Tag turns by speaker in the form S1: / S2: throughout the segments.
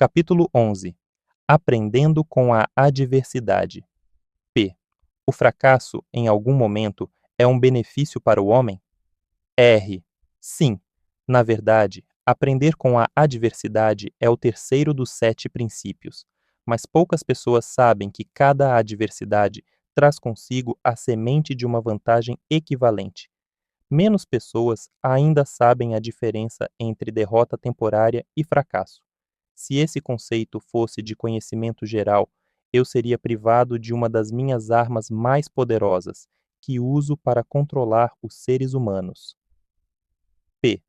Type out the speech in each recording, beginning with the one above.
S1: Capítulo 11. Aprendendo com a adversidade. P. O fracasso, em algum momento, é um benefício para o homem? R. Sim. Na verdade, aprender com a adversidade é o terceiro dos 7 princípios, mas poucas pessoas sabem que cada adversidade traz consigo a semente de uma vantagem equivalente. Menos pessoas ainda sabem a diferença entre derrota temporária e fracasso. Se esse conceito fosse de conhecimento geral, eu seria privado de uma das minhas armas mais poderosas, que uso para controlar os seres humanos. P.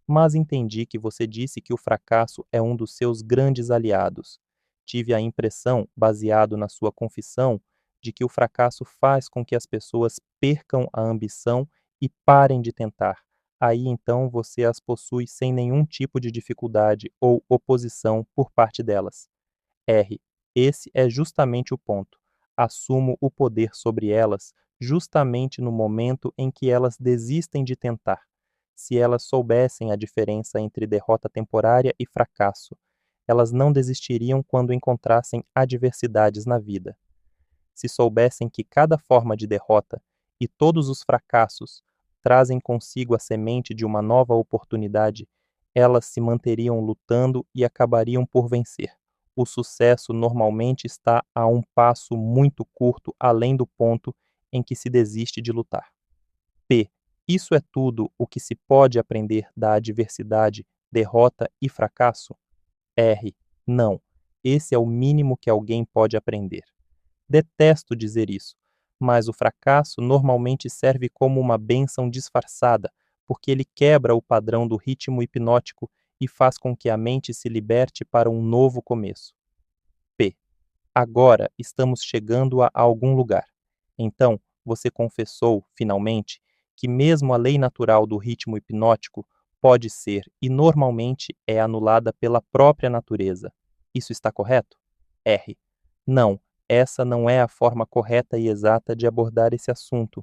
S1: Mas entendi que você disse que o fracasso é um dos seus grandes aliados. Tive a impressão, baseado na sua confissão, de que o fracasso faz com que as pessoas percam a ambição e parem de tentar. Aí então você as possui sem nenhum tipo de dificuldade ou oposição por parte delas. R. Esse é justamente o ponto. Assumo o poder sobre elas justamente no momento em que elas desistem de tentar. Se elas soubessem a diferença entre derrota temporária e fracasso, elas não desistiriam quando encontrassem adversidades na vida. Se soubessem que cada forma de derrota e todos os fracassos trazem consigo a semente de uma nova oportunidade, elas se manteriam lutando e acabariam por vencer. O sucesso normalmente está a um passo muito curto além do ponto em que se desiste de lutar. P. Isso é tudo o que se pode aprender da adversidade, derrota e fracasso? R. Não. Esse é o mínimo que alguém pode aprender. Detesto dizer isso, mas o fracasso normalmente serve como uma bênção disfarçada, porque ele quebra o padrão do ritmo hipnótico e faz com que a mente se liberte para um novo começo. P. Agora estamos chegando a algum lugar. Então, você confessou, finalmente, que mesmo a lei natural do ritmo hipnótico pode ser e normalmente é anulada pela própria natureza. Isso está correto? R. Não, essa não é a forma correta e exata de abordar esse assunto.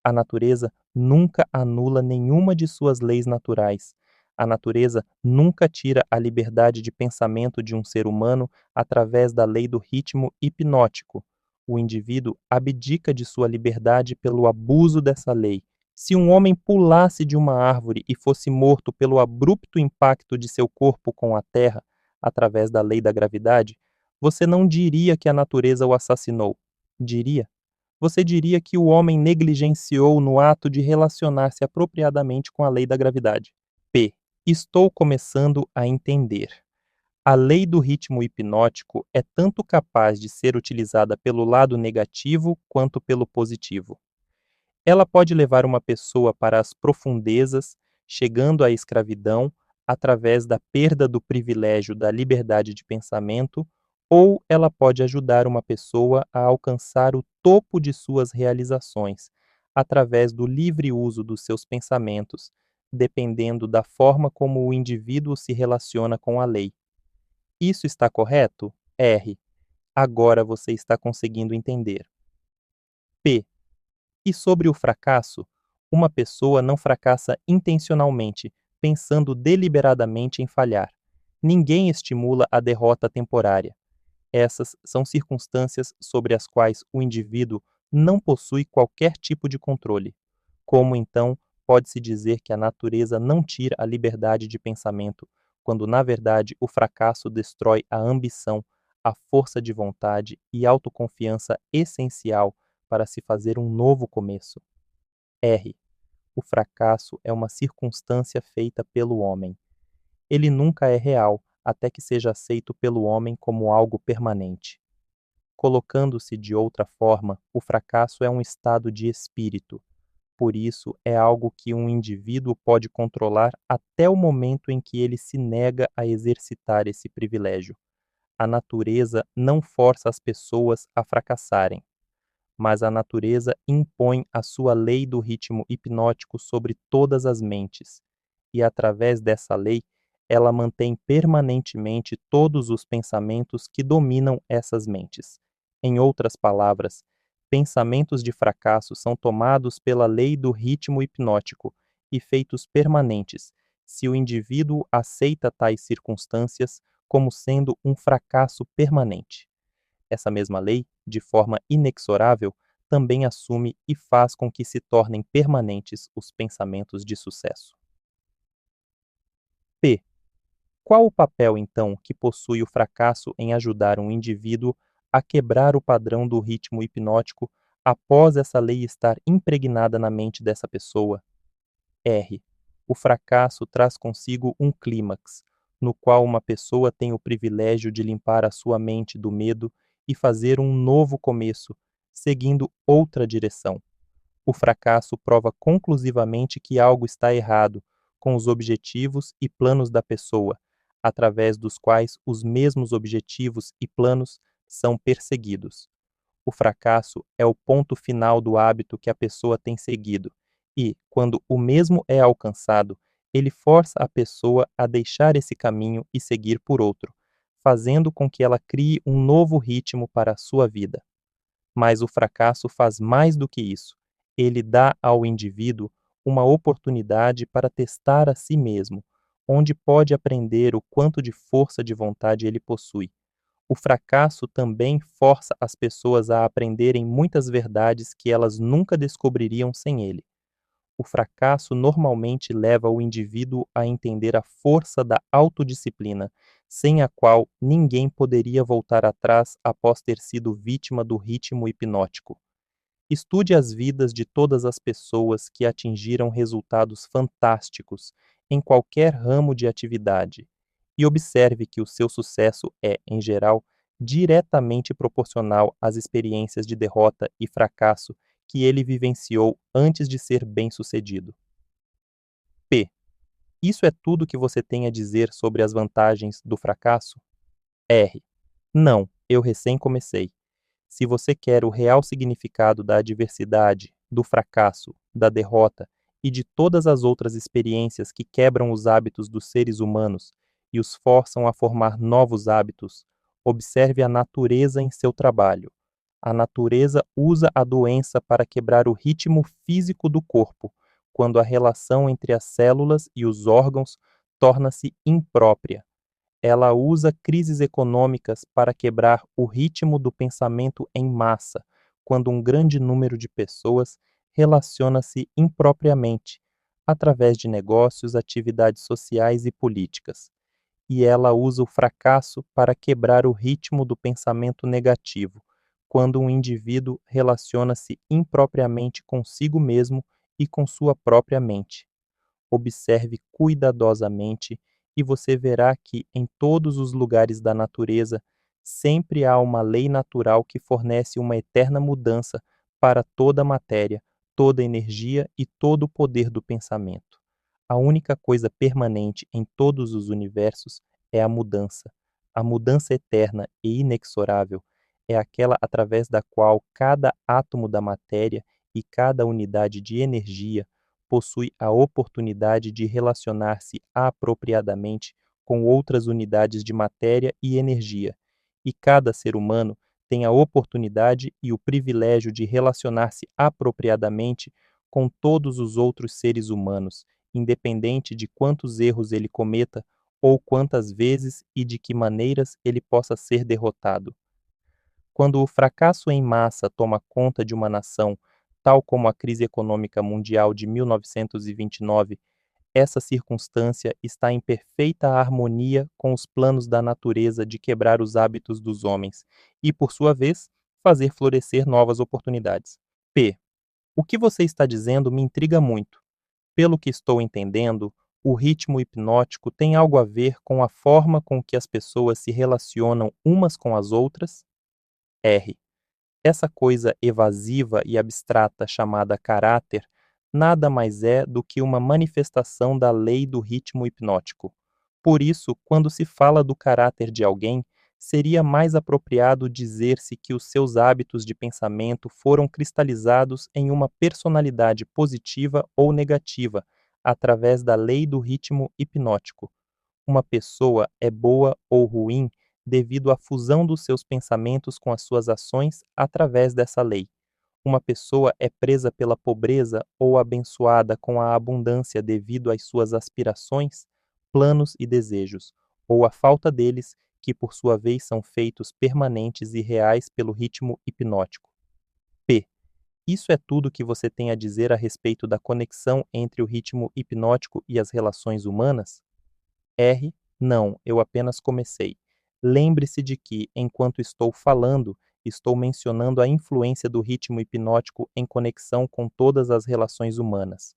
S1: A natureza nunca anula nenhuma de suas leis naturais. A natureza nunca tira a liberdade de pensamento de um ser humano através da lei do ritmo hipnótico. O indivíduo abdica de sua liberdade pelo abuso dessa lei. Se um homem pulasse de uma árvore e fosse morto pelo abrupto impacto de seu corpo com a terra, através da lei da gravidade, você não diria que a natureza o assassinou. Diria? Você diria que o homem negligenciou no ato de relacionar-se apropriadamente com a lei da gravidade. P. Estou começando a entender. A lei do ritmo hipnótico é tanto capaz de ser utilizada pelo lado negativo quanto pelo positivo. Ela pode levar uma pessoa para as profundezas, chegando à escravidão através da perda do privilégio da liberdade de pensamento, ou ela pode ajudar uma pessoa a alcançar o topo de suas realizações, através do livre uso dos seus pensamentos, dependendo da forma como o indivíduo se relaciona com a lei. Isso está correto? R. Agora você está conseguindo entender. P. E sobre o fracasso, uma pessoa não fracassa intencionalmente, pensando deliberadamente em falhar. Ninguém estimula a derrota temporária. Essas são circunstâncias sobre as quais o indivíduo não possui qualquer tipo de controle. Como então pode-se dizer que a natureza não tira a liberdade de pensamento, quando na verdade o fracasso destrói a ambição, a força de vontade e autoconfiança essencial para se fazer um novo começo? R. O fracasso é uma circunstância feita pelo homem. Ele nunca é real até que seja aceito pelo homem como algo permanente. Colocando-se de outra forma, o fracasso é um estado de espírito. Por isso, é algo que um indivíduo pode controlar até o momento em que ele se nega a exercitar esse privilégio. A natureza não força as pessoas a fracassarem, mas a natureza impõe a sua lei do ritmo hipnótico sobre todas as mentes, e através dessa lei, ela mantém permanentemente todos os pensamentos que dominam essas mentes. Em outras palavras, pensamentos de fracasso são tomados pela lei do ritmo hipnótico e feitos permanentes, se o indivíduo aceita tais circunstâncias como sendo um fracasso permanente. Essa mesma lei, de forma inexorável, também assume e faz com que se tornem permanentes os pensamentos de sucesso. P. Qual o papel, então, que possui o fracasso em ajudar um indivíduo a quebrar o padrão do ritmo hipnótico após essa lei estar impregnada na mente dessa pessoa? R. O fracasso traz consigo um clímax, no qual uma pessoa tem o privilégio de limpar a sua mente do medo e fazer um novo começo, seguindo outra direção. O fracasso prova conclusivamente que algo está errado com os objetivos e planos da pessoa, através dos quais os mesmos objetivos e planos são perseguidos. O fracasso é o ponto final do hábito que a pessoa tem seguido, e, quando o mesmo é alcançado, ele força a pessoa a deixar esse caminho e seguir por outro, fazendo com que ela crie um novo ritmo para a sua vida. Mas o fracasso faz mais do que isso. Ele dá ao indivíduo uma oportunidade para testar a si mesmo, onde pode aprender o quanto de força de vontade ele possui. O fracasso também força as pessoas a aprenderem muitas verdades que elas nunca descobririam sem ele. O fracasso normalmente leva o indivíduo a entender a força da autodisciplina, sem a qual ninguém poderia voltar atrás após ter sido vítima do ritmo hipnótico. Estude as vidas de todas as pessoas que atingiram resultados fantásticos em qualquer ramo de atividade e observe que o seu sucesso é, em geral, diretamente proporcional às experiências de derrota e fracasso que ele vivenciou antes de ser bem-sucedido. P. Isso é tudo que você tem a dizer sobre as vantagens do fracasso? R. Não, eu recém comecei. Se você quer o real significado da adversidade, do fracasso, da derrota e de todas as outras experiências que quebram os hábitos dos seres humanos e os forçam a formar novos hábitos, observe a natureza em seu trabalho. A natureza usa a doença para quebrar o ritmo físico do corpo, quando a relação entre as células e os órgãos torna-se imprópria. Ela usa crises econômicas para quebrar o ritmo do pensamento em massa, quando um grande número de pessoas relaciona-se impropriamente, através de negócios, atividades sociais e políticas. E ela usa o fracasso para quebrar o ritmo do pensamento negativo, quando um indivíduo relaciona-se impropriamente consigo mesmo e com sua própria mente. Observe cuidadosamente e você verá que, em todos os lugares da natureza, sempre há uma lei natural que fornece uma eterna mudança para toda a matéria, toda a energia e todo o poder do pensamento. A única coisa permanente em todos os universos é a mudança. A mudança eterna e inexorável é aquela através da qual cada átomo da matéria e cada unidade de energia possui a oportunidade de relacionar-se apropriadamente com outras unidades de matéria e energia, e cada ser humano tem a oportunidade e o privilégio de relacionar-se apropriadamente com todos os outros seres humanos, independente de quantos erros ele cometa ou quantas vezes e de que maneiras ele possa ser derrotado. Quando o fracasso em massa toma conta de uma nação, tal como a crise econômica mundial de 1929, essa circunstância está em perfeita harmonia com os planos da natureza de quebrar os hábitos dos homens e, por sua vez, fazer florescer novas oportunidades. P. O que você está dizendo me intriga muito. Pelo que estou entendendo, o ritmo hipnótico tem algo a ver com a forma com que as pessoas se relacionam umas com as outras? R. Essa coisa evasiva e abstrata chamada caráter nada mais é do que uma manifestação da lei do ritmo hipnótico. Por isso, quando se fala do caráter de alguém, seria mais apropriado dizer-se que os seus hábitos de pensamento foram cristalizados em uma personalidade positiva ou negativa, através da lei do ritmo hipnótico. Uma pessoa é boa ou ruim devido à fusão dos seus pensamentos com as suas ações através dessa lei. Uma pessoa é presa pela pobreza ou abençoada com a abundância devido às suas aspirações, planos e desejos. ou a falta deles, que por sua vez são feitos permanentes e reais pelo ritmo hipnótico. P. Isso é tudo que você tem a dizer a respeito da conexão entre o ritmo hipnótico e as relações humanas? R. Não, eu apenas comecei. Lembre-se de que, enquanto estou falando, estou mencionando a influência do ritmo hipnótico em conexão com todas as relações humanas.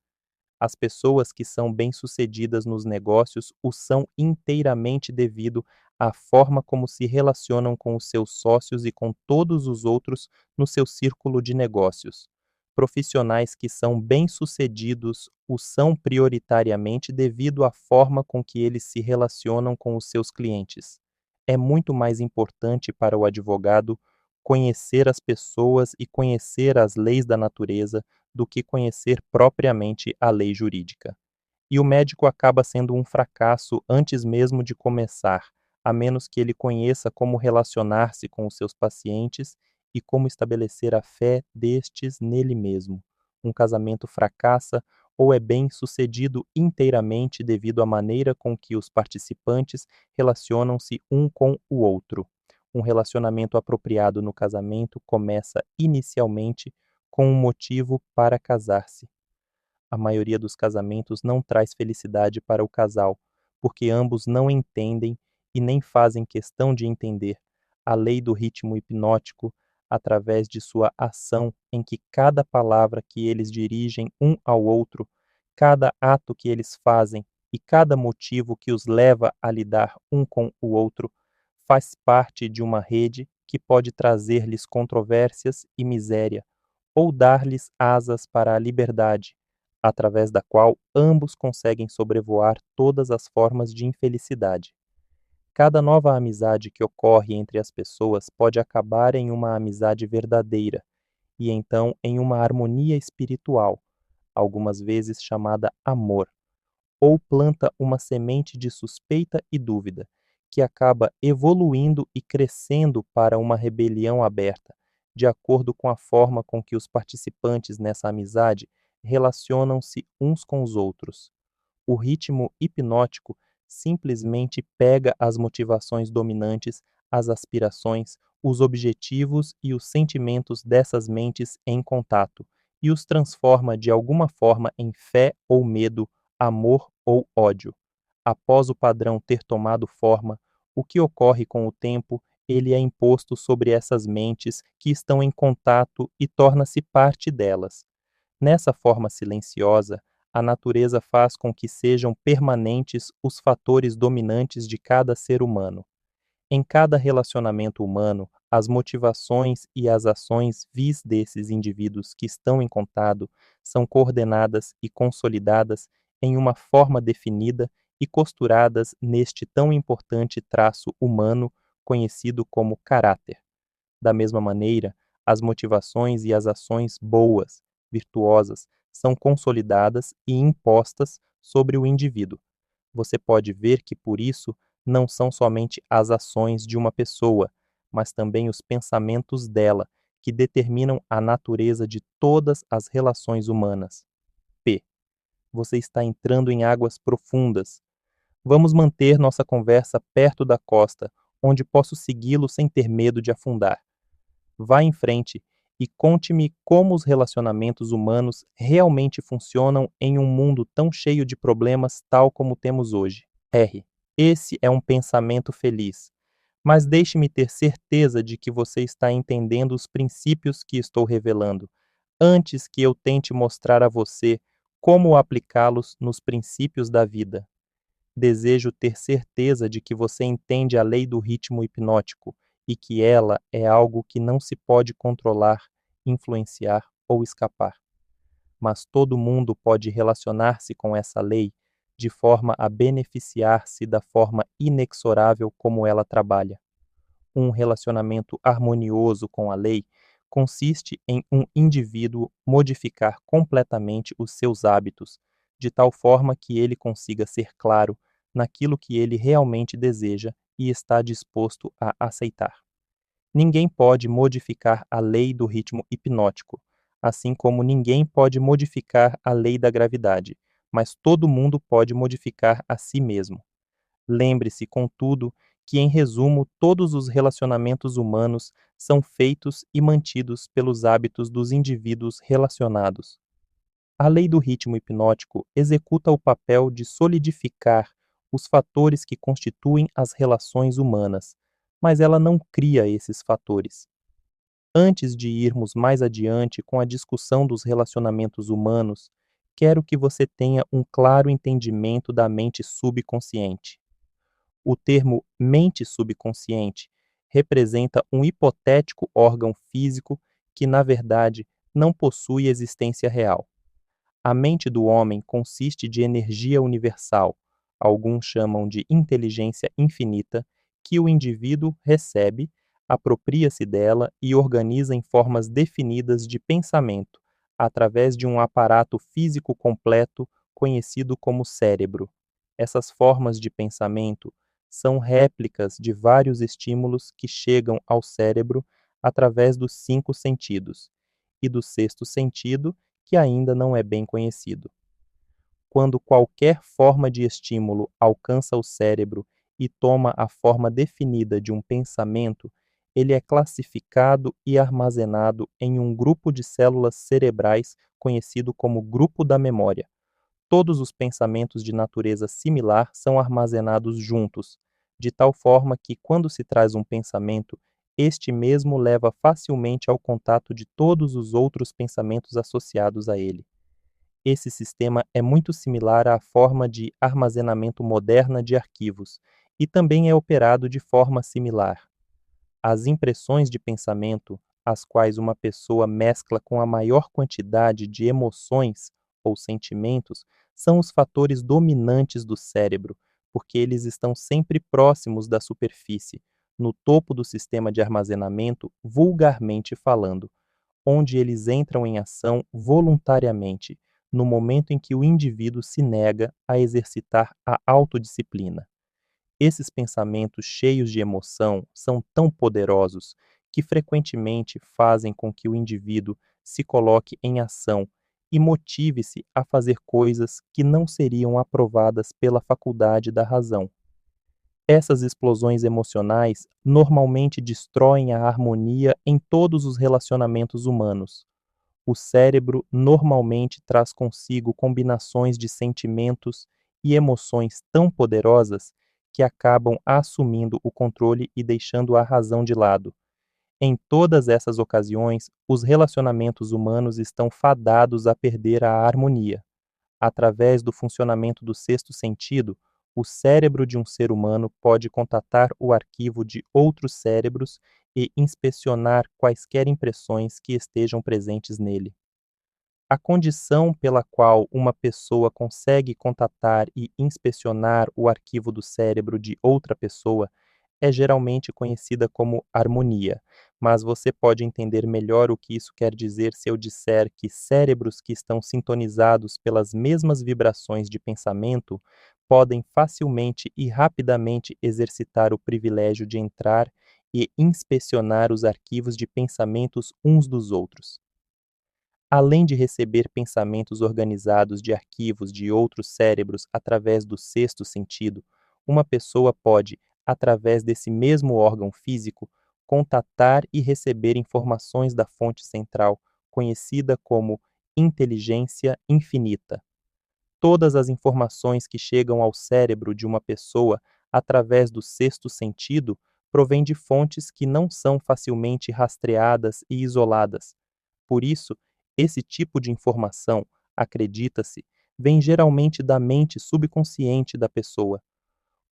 S1: As pessoas que são bem-sucedidas nos negócios o são inteiramente devido à forma como se relacionam com os seus sócios e com todos os outros no seu círculo de negócios. Profissionais que são bem-sucedidos o são prioritariamente devido à forma com que eles se relacionam com os seus clientes. É muito mais importante para o advogado conhecer as pessoas e conhecer as leis da natureza do que conhecer propriamente a lei jurídica. E o médico acaba sendo um fracasso antes mesmo de começar, a menos que ele conheça como relacionar-se com os seus pacientes e como estabelecer a fé destes nele mesmo. Um casamento fracassa ou é bem-sucedido inteiramente devido à maneira com que os participantes relacionam-se um com o outro. Um relacionamento apropriado no casamento começa inicialmente com um motivo para casar-se. A maioria dos casamentos não traz felicidade para o casal, porque ambos não entendem e nem fazem questão de entender a lei do ritmo hipnótico através de sua ação, em que cada palavra que eles dirigem um ao outro, cada ato que eles fazem e cada motivo que os leva a lidar um com o outro faz parte de uma rede que pode trazer-lhes controvérsias e miséria, ou dar-lhes asas para a liberdade, através da qual ambos conseguem sobrevoar todas as formas de infelicidade. Cada nova amizade que ocorre entre as pessoas pode acabar em uma amizade verdadeira, e então em uma harmonia espiritual, algumas vezes chamada amor, ou planta uma semente de suspeita e dúvida, que acaba evoluindo e crescendo para uma rebelião aberta, de acordo com a forma com que os participantes nessa amizade relacionam-se uns com os outros. O ritmo hipnótico simplesmente pega as motivações dominantes, as aspirações, os objetivos e os sentimentos dessas mentes em contato e os transforma de alguma forma em fé ou medo, amor ou ódio. Após o padrão ter tomado forma, o que ocorre com o tempo, ele é imposto sobre essas mentes que estão em contato e torna-se parte delas. Nessa forma silenciosa, a natureza faz com que sejam permanentes os fatores dominantes de cada ser humano. Em cada relacionamento humano, as motivações e as ações vis desses indivíduos que estão em contato são coordenadas e consolidadas em uma forma definida e costuradas neste tão importante traço humano conhecido como caráter. Da mesma maneira, as motivações e as ações boas, virtuosas, são consolidadas e impostas sobre o indivíduo. Você pode ver que por isso não são somente as ações de uma pessoa, mas também os pensamentos dela que determinam a natureza de todas as relações humanas. P. Você está entrando em águas profundas. Vamos manter nossa conversa perto da costa, onde posso segui-lo sem ter medo de afundar. Vá em frente e conte-me como os relacionamentos humanos realmente funcionam em um mundo tão cheio de problemas tal como temos hoje. R. Esse é um pensamento feliz. Mas deixe-me ter certeza de que você está entendendo os princípios que estou revelando, antes que eu tente mostrar a você como aplicá-los nos princípios da vida. Desejo ter certeza de que você entende a lei do ritmo hipnótico e que ela é algo que não se pode controlar, influenciar ou escapar. Mas todo mundo pode relacionar-se com essa lei de forma a beneficiar-se da forma inexorável como ela trabalha. Um relacionamento harmonioso com a lei consiste em um indivíduo modificar completamente os seus hábitos, de tal forma que ele consiga ser claro naquilo que ele realmente deseja e está disposto a aceitar. Ninguém pode modificar a lei do ritmo hipnótico, assim como ninguém pode modificar a lei da gravidade, mas todo mundo pode modificar a si mesmo. Lembre-se, contudo, que, em resumo, todos os relacionamentos humanos são feitos e mantidos pelos hábitos dos indivíduos relacionados. A lei do ritmo hipnótico executa o papel de solidificar os fatores que constituem as relações humanas, mas ela não cria esses fatores. Antes de irmos mais adiante com a discussão dos relacionamentos humanos, quero que você tenha um claro entendimento da mente subconsciente. O termo mente subconsciente representa um hipotético órgão físico que, na verdade, não possui existência real. A mente do homem consiste de energia universal, alguns chamam de inteligência infinita, que o indivíduo recebe, apropria-se dela e organiza em formas definidas de pensamento, através de um aparato físico completo conhecido como cérebro. Essas formas de pensamento são réplicas de vários estímulos que chegam ao cérebro através dos cinco sentidos, e do sexto sentido, que ainda não é bem conhecido. Quando qualquer forma de estímulo alcança o cérebro e toma a forma definida de um pensamento, ele é classificado e armazenado em um grupo de células cerebrais conhecido como grupo da memória. Todos os pensamentos de natureza similar são armazenados juntos, de tal forma que, quando se traz um pensamento, este mesmo leva facilmente ao contato de todos os outros pensamentos associados a ele. Esse sistema é muito similar à forma de armazenamento moderna de arquivos e também é operado de forma similar. As impressões de pensamento, as quais uma pessoa mescla com a maior quantidade de emoções ou sentimentos, são os fatores dominantes do cérebro, porque eles estão sempre próximos da superfície, no topo do sistema de armazenamento, vulgarmente falando, onde eles entram em ação voluntariamente, no momento em que o indivíduo se nega a exercitar a autodisciplina. Esses pensamentos cheios de emoção são tão poderosos que frequentemente fazem com que o indivíduo se coloque em ação e motive-se a fazer coisas que não seriam aprovadas pela faculdade da razão. Essas explosões emocionais normalmente destroem a harmonia em todos os relacionamentos humanos. O cérebro normalmente traz consigo combinações de sentimentos e emoções tão poderosas que acabam assumindo o controle e deixando a razão de lado. Em todas essas ocasiões, os relacionamentos humanos estão fadados a perder a harmonia. Através do funcionamento do sexto sentido, o cérebro de um ser humano pode contatar o arquivo de outros cérebros e inspecionar quaisquer impressões que estejam presentes nele. A condição pela qual uma pessoa consegue contatar e inspecionar o arquivo do cérebro de outra pessoa é geralmente conhecida como harmonia, mas você pode entender melhor o que isso quer dizer se eu disser que cérebros que estão sintonizados pelas mesmas vibrações de pensamento podem facilmente e rapidamente exercitar o privilégio de entrar e inspecionar os arquivos de pensamentos uns dos outros. Além de receber pensamentos organizados de arquivos de outros cérebros através do sexto sentido, uma pessoa pode, através desse mesmo órgão físico, contatar e receber informações da fonte central, conhecida como inteligência infinita. Todas as informações que chegam ao cérebro de uma pessoa através do sexto sentido provêm de fontes que não são facilmente rastreadas e isoladas. Por isso, esse tipo de informação, acredita-se, vem geralmente da mente subconsciente da pessoa.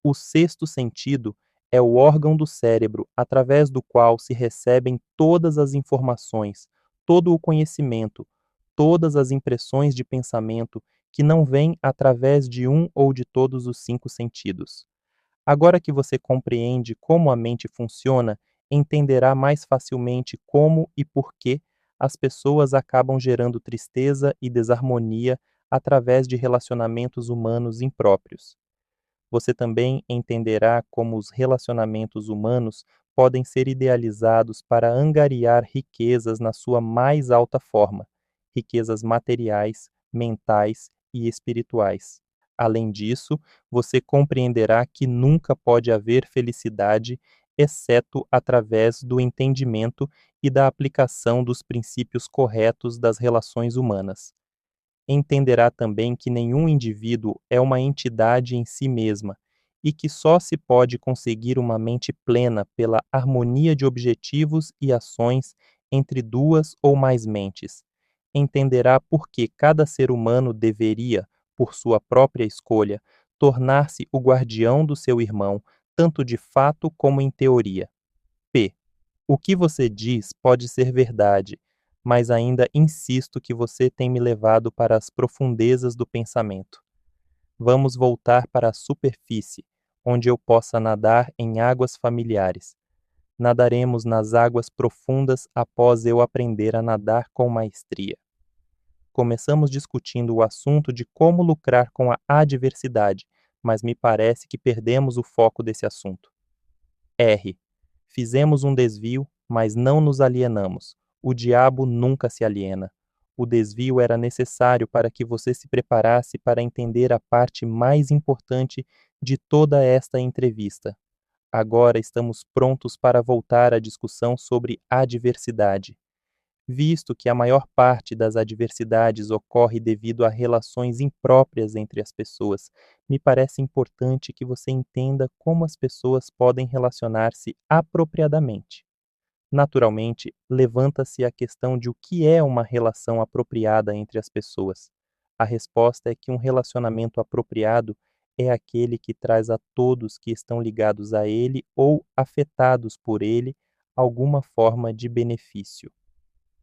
S1: O sexto sentido é o órgão do cérebro através do qual se recebem todas as informações, todo o conhecimento, todas as impressões de pensamento que não vêm através de um ou de todos os cinco sentidos. Agora que você compreende como a mente funciona, entenderá mais facilmente como e por que as pessoas acabam gerando tristeza e desarmonia através de relacionamentos humanos impróprios. Você também entenderá como os relacionamentos humanos podem ser idealizados para angariar riquezas na sua mais alta forma, riquezas materiais, mentais e espirituais. Além disso, você compreenderá que nunca pode haver felicidade exceto através do entendimento e da aplicação dos princípios corretos das relações humanas. Entenderá também que nenhum indivíduo é uma entidade em si mesma e que só se pode conseguir uma mente plena pela harmonia de objetivos e ações entre duas ou mais mentes. Entenderá por que cada ser humano deveria, por sua própria escolha, tornar-se o guardião do seu irmão, tanto de fato como em teoria. P. O que você diz pode ser verdade, mas ainda insisto que você tem me levado para as profundezas do pensamento. Vamos voltar para a superfície, onde eu possa nadar em águas familiares. Nadaremos nas águas profundas após eu aprender a nadar com maestria. Começamos discutindo o assunto de como lucrar com a adversidade, mas me parece que perdemos o foco desse assunto. R. Fizemos um desvio, mas não nos alienamos. O diabo nunca se aliena. O desvio era necessário para que você se preparasse para entender a parte mais importante de toda esta entrevista. Agora estamos prontos para voltar à discussão sobre adversidade. Visto que a maior parte das adversidades ocorre devido a relações impróprias entre as pessoas, me parece importante que você entenda como as pessoas podem relacionar-se apropriadamente. Naturalmente, levanta-se a questão de o que é uma relação apropriada entre as pessoas. A resposta é que um relacionamento apropriado é aquele que traz a todos que estão ligados a ele ou afetados por ele alguma forma de benefício.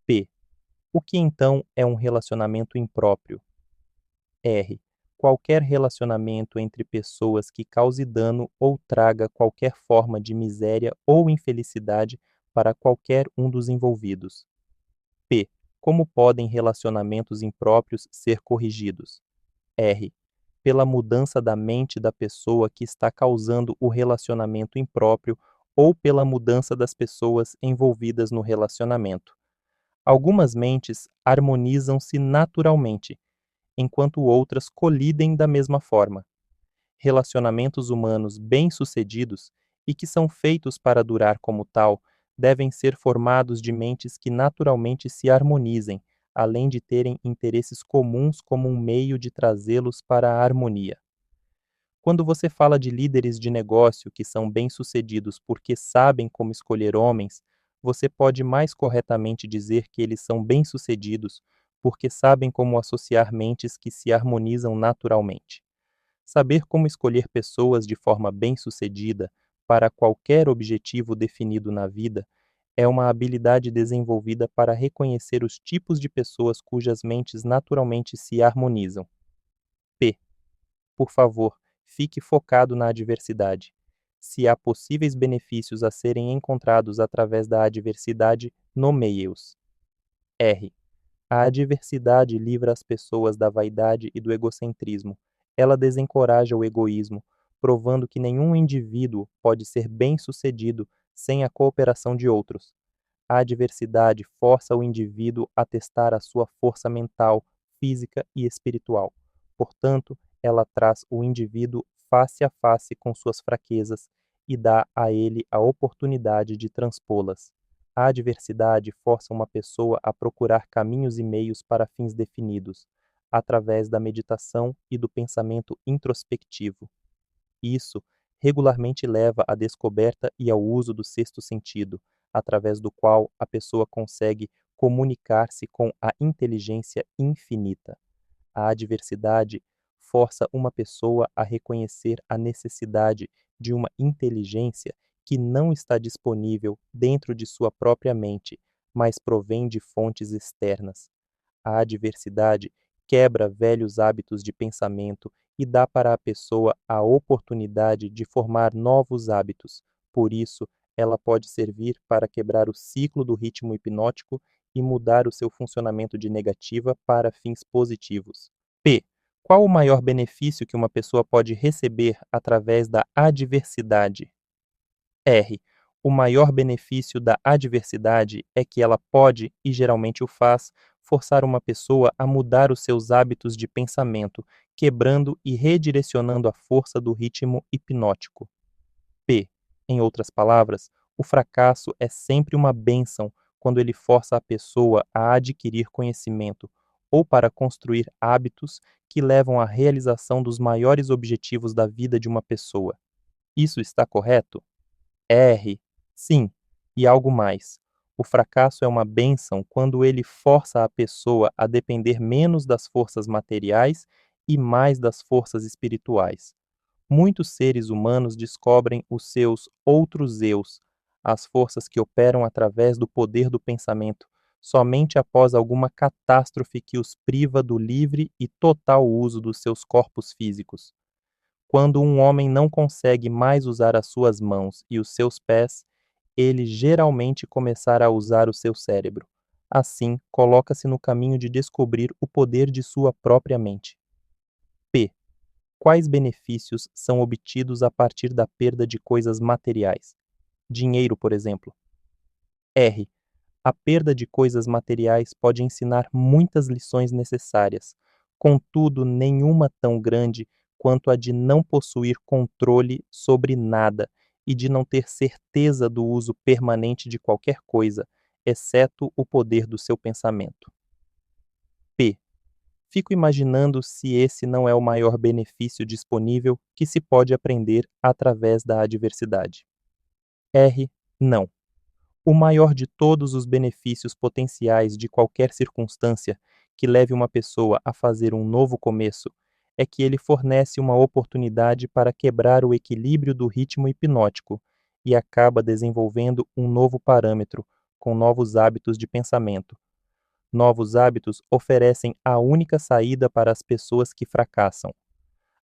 S1: P. O que então é um relacionamento impróprio? R. Qualquer relacionamento entre pessoas que cause dano ou traga qualquer forma de miséria ou infelicidade para qualquer um dos envolvidos. P. Como podem relacionamentos impróprios ser corrigidos? R. Pela mudança da mente da pessoa que está causando o relacionamento impróprio ou pela mudança das pessoas envolvidas no relacionamento. Algumas mentes harmonizam-se naturalmente, enquanto outras colidem da mesma forma. Relacionamentos humanos bem-sucedidos e que são feitos para durar como tal devem ser formados de mentes que naturalmente se harmonizem, além de terem interesses comuns como um meio de trazê-los para a harmonia. Quando você fala de líderes de negócio que são bem-sucedidos porque sabem como escolher homens, você pode mais corretamente dizer que eles são bem-sucedidos porque sabem como associar mentes que se harmonizam naturalmente. Saber como escolher pessoas de forma bem-sucedida para qualquer objetivo definido na vida é uma habilidade desenvolvida para reconhecer os tipos de pessoas cujas mentes naturalmente se harmonizam. P. Por favor, fique focado na adversidade. Se há possíveis benefícios a serem encontrados através da adversidade, nomeie-os. R. A adversidade livra as pessoas da vaidade e do egocentrismo. Ela desencoraja o egoísmo, provando que nenhum indivíduo pode ser bem-sucedido sem a cooperação de outros. A adversidade força o indivíduo a testar a sua força mental, física e espiritual. Portanto, ela traz o indivíduo face a face com suas fraquezas e dá a ele a oportunidade de transpô-las. A adversidade força uma pessoa a procurar caminhos e meios para fins definidos, através da meditação e do pensamento introspectivo. Isso regularmente leva à descoberta e ao uso do sexto sentido, através do qual a pessoa consegue comunicar-se com a inteligência infinita. A adversidade força uma pessoa a reconhecer a necessidade de uma inteligência que não está disponível dentro de sua própria mente, mas provém de fontes externas. A adversidade quebra velhos hábitos de pensamento e dá para a pessoa a oportunidade de formar novos hábitos. Por isso, ela pode servir para quebrar o ciclo do ritmo hipnótico e mudar o seu funcionamento de negativa para fins positivos. P. Qual o maior benefício que uma pessoa pode receber através da adversidade? R. O maior benefício da adversidade é que ela pode, e geralmente o faz, forçar uma pessoa a mudar os seus hábitos de pensamento, quebrando e redirecionando a força do ritmo hipnótico. P. Em outras palavras, o fracasso é sempre uma bênção quando ele força a pessoa a adquirir conhecimento ou para construir hábitos que levam à realização dos maiores objetivos da vida de uma pessoa. Isso está correto? R. Sim, e algo mais. O fracasso é uma bênção quando ele força a pessoa a depender menos das forças materiais e mais das forças espirituais. Muitos seres humanos descobrem os seus outros eus, as forças que operam através do poder do pensamento, somente após alguma catástrofe que os priva do livre e total uso dos seus corpos físicos. Quando um homem não consegue mais usar as suas mãos e os seus pés, ele geralmente começará a usar o seu cérebro. Assim, coloca-se no caminho de descobrir o poder de sua própria mente. P. Quais benefícios são obtidos a partir da perda de coisas materiais? Dinheiro, por exemplo. R. A perda de coisas materiais pode ensinar muitas lições necessárias, contudo, nenhuma tão grande quanto a de não possuir controle sobre nada e de não ter certeza do uso permanente de qualquer coisa, exceto o poder do seu pensamento. P. Fico imaginando se esse não é o maior benefício disponível que se pode aprender através da adversidade. R. Não. O maior de todos os benefícios potenciais de qualquer circunstância que leve uma pessoa a fazer um novo começo é que ele fornece uma oportunidade para quebrar o equilíbrio do ritmo hipnótico e acaba desenvolvendo um novo parâmetro, com novos hábitos de pensamento. Novos hábitos oferecem a única saída para as pessoas que fracassam.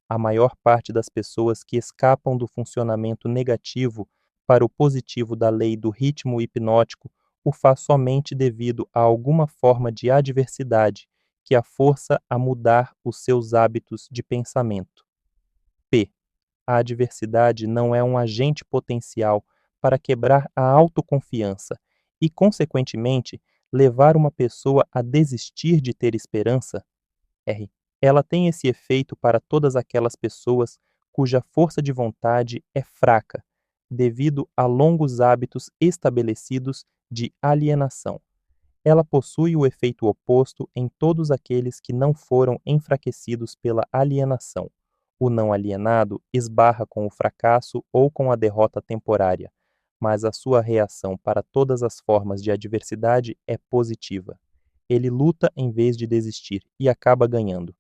S1: A maior parte das pessoas que escapam do funcionamento negativo para o positivo da lei do ritmo hipnótico o faz somente devido a alguma forma de adversidade que a força a mudar os seus hábitos de pensamento. P. A adversidade não é um agente potencial para quebrar a autoconfiança e, consequentemente, levar uma pessoa a desistir de ter esperança? R. Ela tem esse efeito para todas aquelas pessoas cuja força de vontade é fraca, devido a longos hábitos estabelecidos de alienação. Ela possui o efeito oposto em todos aqueles que não foram enfraquecidos pela alienação. O não alienado esbarra com o fracasso ou com a derrota temporária, mas a sua reação para todas as formas de adversidade é positiva. Ele luta em vez de desistir e acaba ganhando.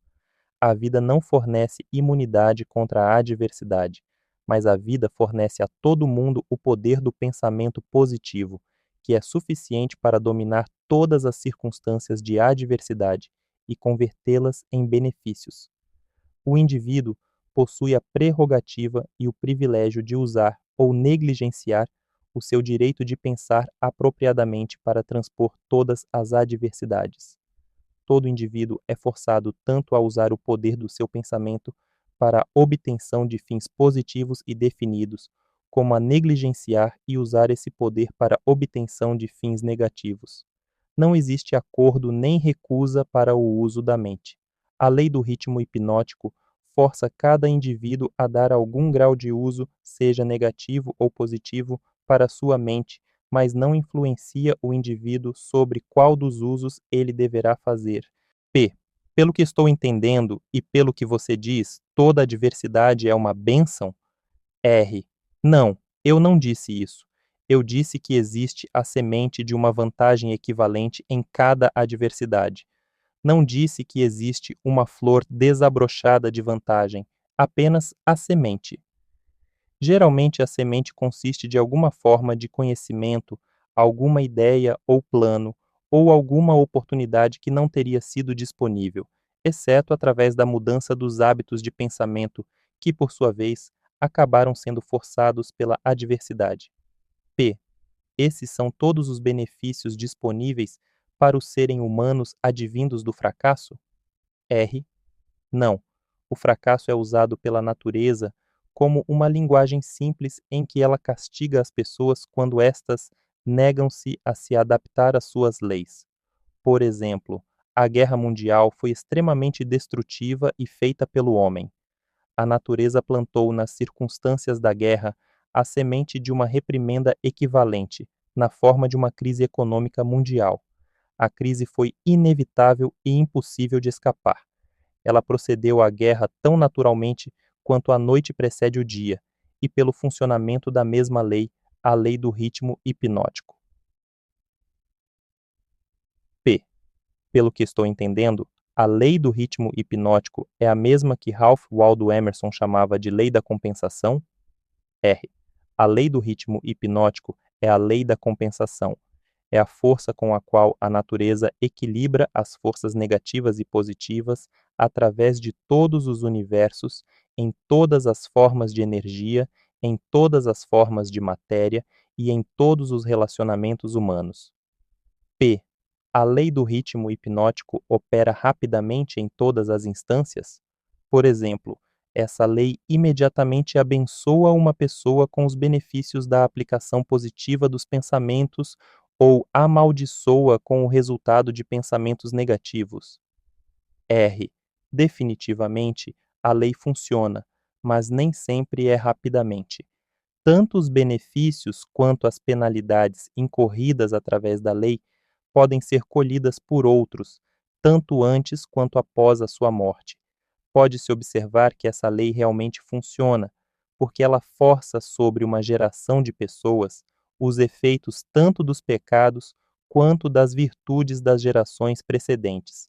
S1: A vida não fornece imunidade contra a adversidade, mas a vida fornece a todo mundo o poder do pensamento positivo, que é suficiente para dominar todas as circunstâncias de adversidade e convertê-las em benefícios. O indivíduo possui a prerrogativa e o privilégio de usar ou negligenciar o seu direito de pensar apropriadamente para transpor todas as adversidades. Todo indivíduo é forçado tanto a usar o poder do seu pensamento para a obtenção de fins positivos e definidos, como a negligenciar e usar esse poder para a obtenção de fins negativos. Não existe acordo nem recusa para o uso da mente. A lei do ritmo hipnótico força cada indivíduo a dar algum grau de uso, seja negativo ou positivo, para sua mente, mas não influencia o indivíduo sobre qual dos usos ele deverá fazer. P. Pelo que estou entendendo e pelo que você diz, toda adversidade é uma bênção? R. Não, eu não disse isso. Eu disse que existe a semente de uma vantagem equivalente em cada adversidade. Não disse que existe uma flor desabrochada de vantagem, apenas a semente. Geralmente a semente consiste de alguma forma de conhecimento, alguma ideia ou plano, ou alguma oportunidade que não teria sido disponível, exceto através da mudança dos hábitos de pensamento, que, por sua vez, acabaram sendo forçados pela adversidade. P. Esses são todos os benefícios disponíveis para os serem humanos advindos do fracasso? R. Não. O fracasso é usado pela natureza como uma linguagem simples em que ela castiga as pessoas quando estas negam-se a se adaptar às suas leis. Por exemplo, A guerra mundial foi extremamente destrutiva e feita pelo homem. A natureza plantou nas circunstâncias da guerra a semente de uma reprimenda equivalente, na forma de uma crise econômica mundial. A crise foi inevitável e impossível de escapar. Ela procedeu à guerra tão naturalmente quanto a noite precede o dia, e pelo funcionamento da mesma lei, a lei do ritmo hipnótico. P. Pelo que estou entendendo, a lei do ritmo hipnótico é a mesma que Ralph Waldo Emerson chamava de lei da compensação? R. A lei do ritmo hipnótico é a lei da compensação. É a força com a qual a natureza equilibra as forças negativas e positivas através de todos os universos, em todas as formas de energia, em todas as formas de matéria e em todos os relacionamentos humanos. P. A lei do ritmo hipnótico opera rapidamente em todas as instâncias? Por exemplo, essa lei imediatamente abençoa uma pessoa com os benefícios da aplicação positiva dos pensamentos ou amaldiçoa com o resultado de pensamentos negativos. R. Definitivamente, a lei funciona, mas nem sempre é rapidamente. Tanto os benefícios quanto as penalidades incorridas através da lei podem ser colhidas por outros, tanto antes quanto após a sua morte. Pode-se observar que essa lei realmente funciona, porque ela força sobre uma geração de pessoas os efeitos tanto dos pecados quanto das virtudes das gerações precedentes.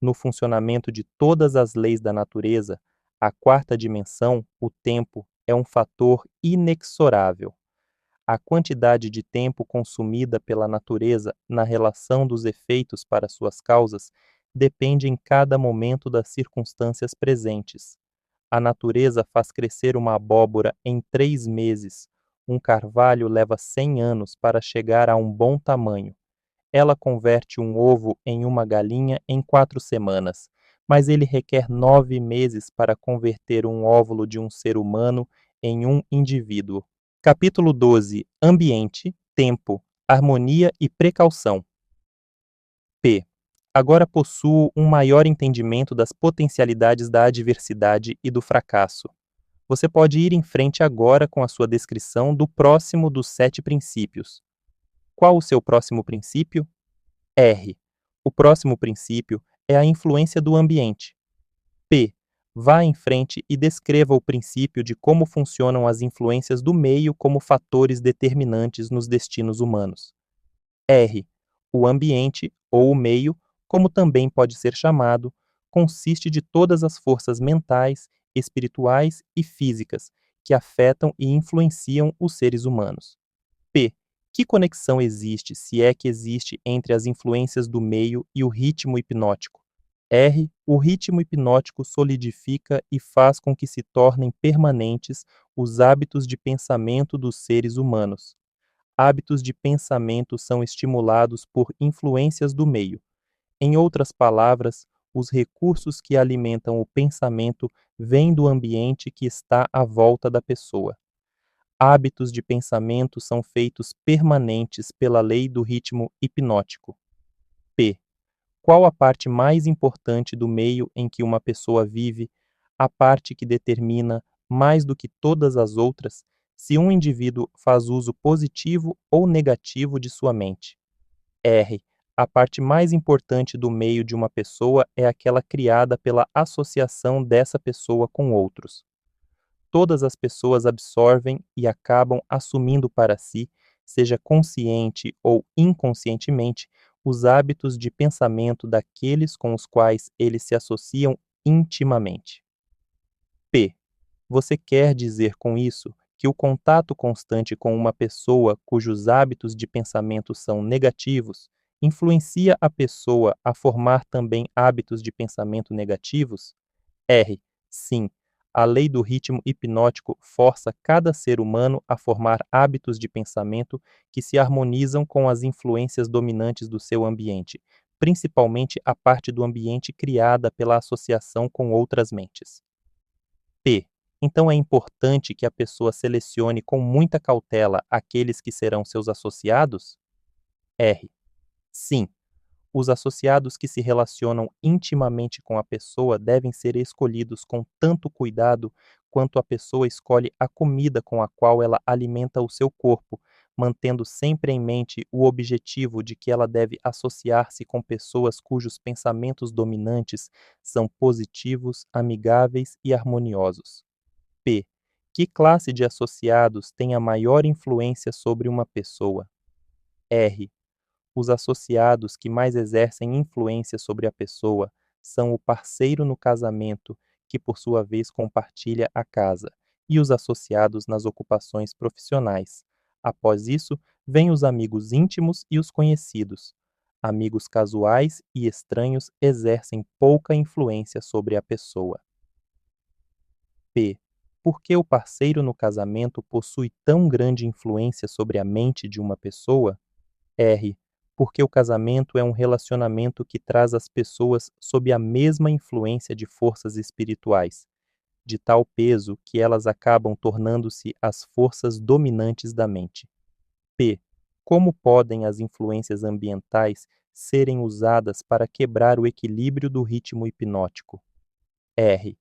S1: No funcionamento de todas as leis da natureza, a quarta dimensão, o tempo, é um fator inexorável. A quantidade de tempo consumida pela natureza na relação dos efeitos para suas causas depende em cada momento das circunstâncias presentes. A natureza faz crescer uma abóbora em 3 meses. Um carvalho leva 100 anos para chegar a um bom tamanho. Ela converte um ovo em uma galinha em 4 semanas, mas ele requer 9 meses para converter um óvulo de um ser humano em um indivíduo. Capítulo 12. Ambiente, tempo, harmonia e precaução. P. Agora possuo um maior entendimento das potencialidades da adversidade e do fracasso. Você pode ir em frente agora com a sua descrição do próximo dos 7 princípios. Qual o seu próximo princípio? R. O próximo princípio é a influência do ambiente. P. Vá em frente e descreva o princípio de como funcionam as influências do meio como fatores determinantes nos destinos humanos. R. O ambiente, ou o meio, como também pode ser chamado, consiste de todas as forças mentais, espirituais e físicas que afetam e influenciam os seres humanos. P. Que conexão existe, se é que existe, entre as influências do meio e o ritmo hipnótico? R. O ritmo hipnótico solidifica e faz com que se tornem permanentes os hábitos de pensamento dos seres humanos. Hábitos de pensamento são estimulados por influências do meio. Em outras palavras, os recursos que alimentam o pensamento vêm do ambiente que está à volta da pessoa. Hábitos de pensamento são feitos permanentes pela lei do ritmo hipnótico. P. Qual a parte mais importante do meio em que uma pessoa vive, a parte que determina, mais do que todas as outras, se um indivíduo faz uso positivo ou negativo de sua mente? R. A parte mais importante do meio de uma pessoa é aquela criada pela associação dessa pessoa com outros. Todas as pessoas absorvem e acabam assumindo para si, seja consciente ou inconscientemente, os hábitos de pensamento daqueles com os quais eles se associam intimamente. P. Você quer dizer com isso que o contato constante com uma pessoa cujos hábitos de pensamento são negativos influencia a pessoa a formar também hábitos de pensamento negativos? R. Sim. A lei do ritmo hipnótico força cada ser humano a formar hábitos de pensamento que se harmonizam com as influências dominantes do seu ambiente, principalmente a parte do ambiente criada pela associação com outras mentes. P. Então é importante que a pessoa selecione com muita cautela aqueles que serão seus associados? R. Sim. Os associados que se relacionam intimamente com a pessoa devem ser escolhidos com tanto cuidado quanto a pessoa escolhe a comida com a qual ela alimenta o seu corpo, mantendo sempre em mente o objetivo de que ela deve associar-se com pessoas cujos pensamentos dominantes são positivos, amigáveis e harmoniosos. P. Que classe de associados tem a maior influência sobre uma pessoa? R. Os associados que mais exercem influência sobre a pessoa são o parceiro no casamento, que por sua vez compartilha a casa, e os associados nas ocupações profissionais. Após isso, vêm os amigos íntimos e os conhecidos. Amigos casuais e estranhos exercem pouca influência sobre a pessoa. P. Por que o parceiro no casamento possui tão grande influência sobre a mente de uma pessoa? R. Porque o casamento é um relacionamento que traz as pessoas sob a mesma influência de forças espirituais, de tal peso que elas acabam tornando-se as forças dominantes da mente. P. Como podem as influências ambientais serem usadas para quebrar o equilíbrio do ritmo hipnótico? R.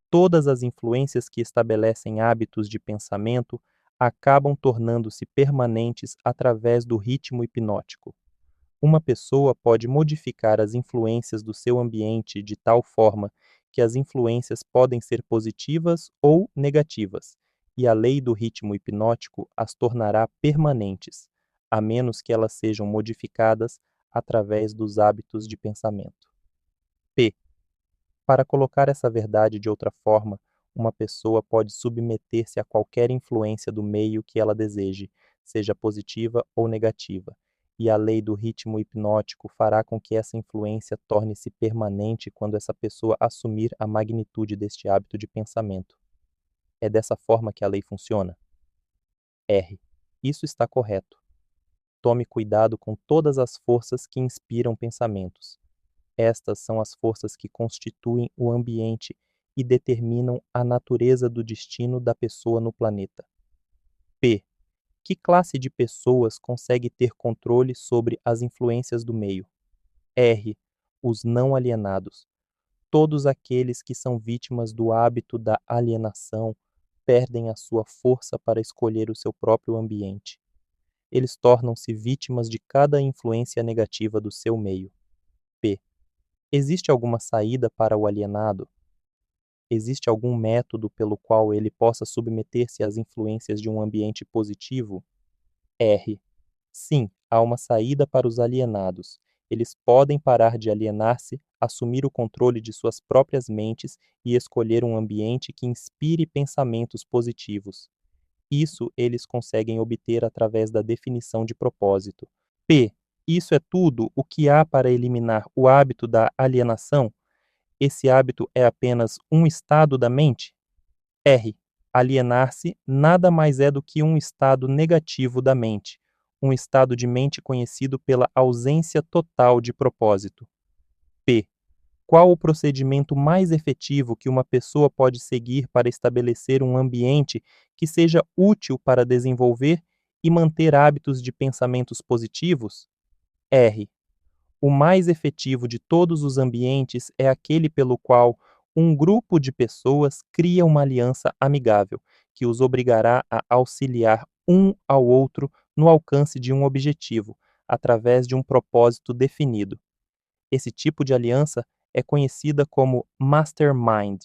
S1: Todas as influências que estabelecem hábitos de pensamento acabam tornando-se permanentes através do ritmo hipnótico. Uma pessoa pode modificar as influências do seu ambiente de tal forma que as influências podem ser positivas ou negativas, e a lei do ritmo hipnótico as tornará permanentes, a menos que elas sejam modificadas através dos hábitos de pensamento. P. Para colocar essa verdade de outra forma, uma pessoa pode submeter-se a qualquer influência do meio que ela deseje, seja positiva ou negativa, e a lei do ritmo hipnótico fará com que essa influência torne-se permanente quando essa pessoa assumir a magnitude deste hábito de pensamento. É dessa forma que a lei funciona? R. Isso está correto. Tome cuidado com todas as forças que inspiram pensamentos. Estas são as forças que constituem o ambiente e determinam a natureza do destino da pessoa no planeta. P. Que classe de pessoas consegue ter controle sobre as influências do meio? R. Os não alienados. Todos aqueles que são vítimas do hábito da alienação perdem a sua força para escolher o seu próprio ambiente. Eles tornam-se vítimas de cada influência negativa do seu meio. P. Existe alguma saída para o alienado? Existe algum método pelo qual ele possa submeter-se às influências de um ambiente positivo? R. Sim, há uma saída para os alienados. Eles podem parar de alienar-se, assumir o controle de suas próprias mentes e escolher um ambiente que inspire pensamentos positivos. Isso eles conseguem obter através da definição de propósito. P. Isso é tudo o que há para eliminar o hábito da alienação? Esse hábito é apenas um estado da mente? R. Alienar-se nada mais é do que um estado negativo da mente, um estado de mente conhecido pela ausência total de propósito. P. Qual o procedimento mais efetivo que uma pessoa pode seguir para estabelecer um ambiente que seja útil para desenvolver e manter hábitos de pensamentos positivos? R. O mais efetivo de todos os ambientes é aquele pelo qual um grupo de pessoas cria uma aliança amigável, que os obrigará a auxiliar um ao outro no alcance de um objetivo, através de um propósito definido. Esse tipo de aliança é conhecida como mastermind.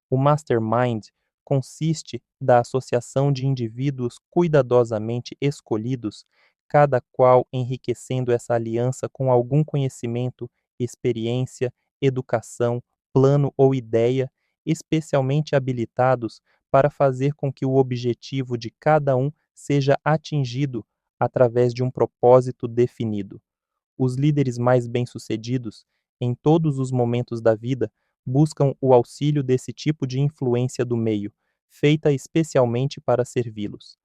S1: O mastermind consiste da associação de indivíduos cuidadosamente escolhidos, cada qual enriquecendo essa aliança com algum conhecimento, experiência, educação, plano ou ideia, especialmente habilitados para fazer com que o objetivo de cada um seja atingido através de um propósito definido. Os líderes mais bem-sucedidos, em todos os momentos da vida, buscam o auxílio desse tipo de influência do meio, feita especialmente para servi-los.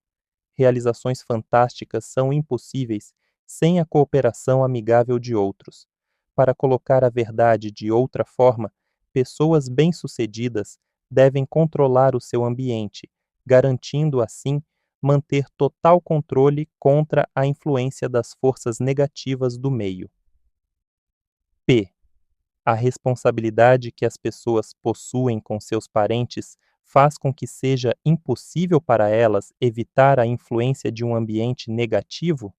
S1: Realizações fantásticas são impossíveis sem a cooperação amigável de outros. Para colocar a verdade de outra forma, pessoas bem-sucedidas devem controlar o seu ambiente, garantindo assim manter total controle contra a influência das forças negativas do meio. P. A responsabilidade que as pessoas possuem com seus parentes faz com que seja impossível para elas evitar a influência de um ambiente negativo?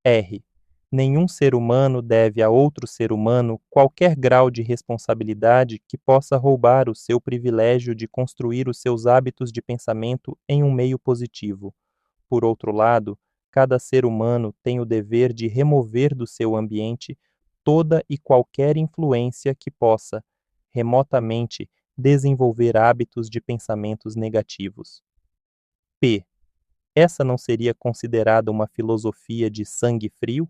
S1: R. Nenhum ser humano deve a outro ser humano qualquer grau de responsabilidade que possa roubar o seu privilégio de construir os seus hábitos de pensamento em um meio positivo. Por outro lado, cada ser humano tem o dever de remover do seu ambiente toda e qualquer influência que possa, remotamente, desenvolver hábitos de pensamentos negativos. P. Essa não seria considerada uma filosofia de sangue frio?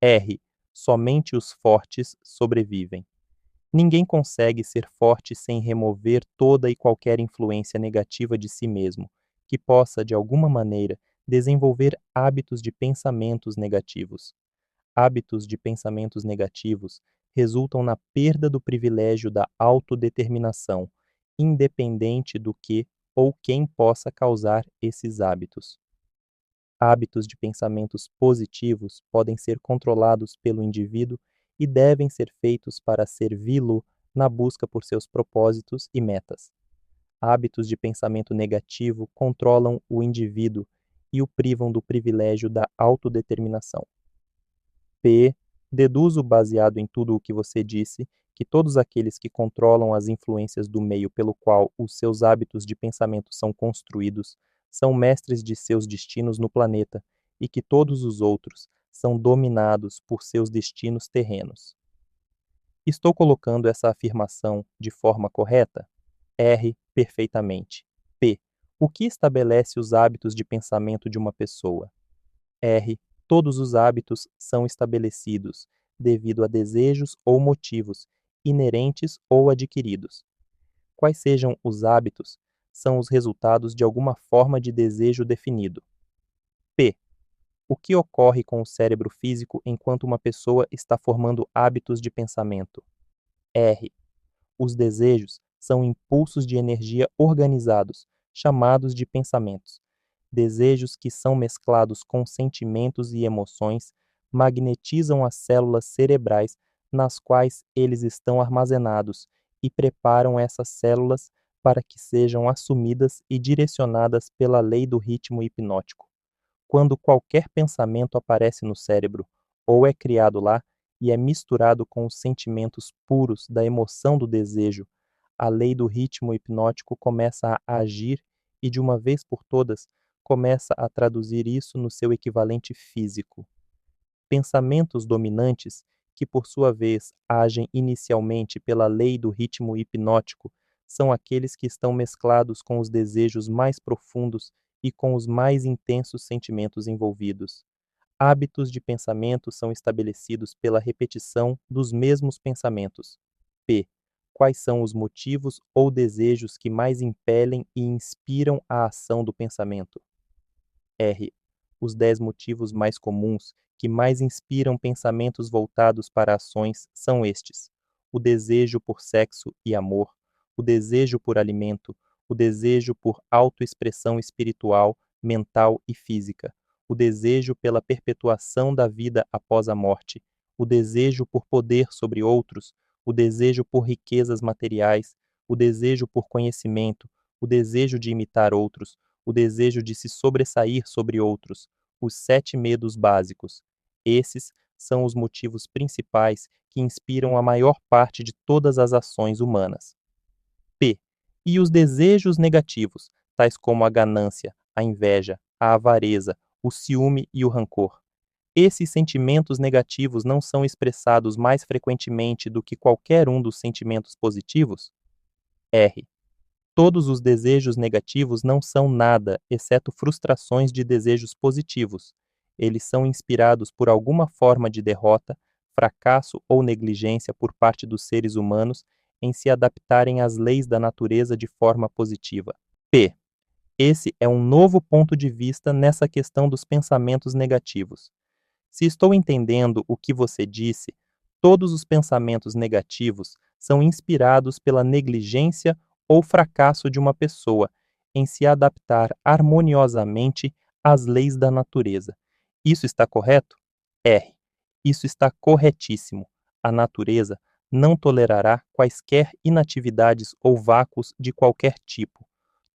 S1: R. Somente os fortes sobrevivem. Ninguém consegue ser forte sem remover toda e qualquer influência negativa de si mesmo, que possa, de alguma maneira, desenvolver hábitos de pensamentos negativos. Hábitos de pensamentos negativos resultam na perda do privilégio da autodeterminação, independente do que ou quem possa causar esses hábitos. Hábitos de pensamentos positivos podem ser controlados pelo indivíduo e devem ser feitos para servi-lo na busca por seus propósitos e metas. Hábitos de pensamento negativo controlam o indivíduo e o privam do privilégio da autodeterminação. P. Deduzo, baseado em tudo o que você disse, que todos aqueles que controlam as influências do meio pelo qual os seus hábitos de pensamento são construídos são mestres de seus destinos no planeta e que todos os outros são dominados por seus destinos terrenos. Estou colocando essa afirmação de forma correta? R. Perfeitamente. P. O que estabelece os hábitos de pensamento de uma pessoa? R. Todos os hábitos são estabelecidos devido a desejos ou motivos, inerentes ou adquiridos. Quais sejam os hábitos, são os resultados de alguma forma de desejo definido. P. O que ocorre com o cérebro físico enquanto uma pessoa está formando hábitos de pensamento? R. Os desejos são impulsos de energia organizados, chamados de pensamentos. Desejos que são mesclados com sentimentos e emoções magnetizam as células cerebrais nas quais eles estão armazenados e preparam essas células para que sejam assumidas e direcionadas pela lei do ritmo hipnótico. Quando qualquer pensamento aparece no cérebro, ou é criado lá e é misturado com os sentimentos puros da emoção do desejo, a lei do ritmo hipnótico começa a agir e, de uma vez por todas, começa a traduzir isso no seu equivalente físico. Pensamentos dominantes, que por sua vez agem inicialmente pela lei do ritmo hipnótico, são aqueles que estão mesclados com os desejos mais profundos e com os mais intensos sentimentos envolvidos. Hábitos de pensamento são estabelecidos pela repetição dos mesmos pensamentos. P. Quais são os motivos ou desejos que mais impelem e inspiram a ação do pensamento? R. Os 10 motivos mais comuns que mais inspiram pensamentos voltados para ações são estes: o desejo por sexo e amor, o desejo por alimento, o desejo por autoexpressão espiritual, mental e física, o desejo pela perpetuação da vida após a morte, o desejo por poder sobre outros, o desejo por riquezas materiais, o desejo por conhecimento, o desejo de imitar outros, o desejo de se sobressair sobre outros, os 7 medos básicos. Esses são os motivos principais que inspiram a maior parte de todas as ações humanas. P. E os desejos negativos, tais como a ganância, a inveja, a avareza, o ciúme e o rancor. Esses sentimentos negativos não são expressados mais frequentemente do que qualquer um dos sentimentos positivos? R. Todos os desejos negativos não são nada, exceto frustrações de desejos positivos. Eles são inspirados por alguma forma de derrota, fracasso ou negligência por parte dos seres humanos em se adaptarem às leis da natureza de forma positiva. P. Esse é um novo ponto de vista nessa questão dos pensamentos negativos. Se estou entendendo o que você disse, todos os pensamentos negativos são inspirados pela negligência ou fracasso de uma pessoa em se adaptar harmoniosamente às leis da natureza. Isso está correto? R. Isso está corretíssimo. A natureza não tolerará quaisquer inatividades ou vácuos de qualquer tipo.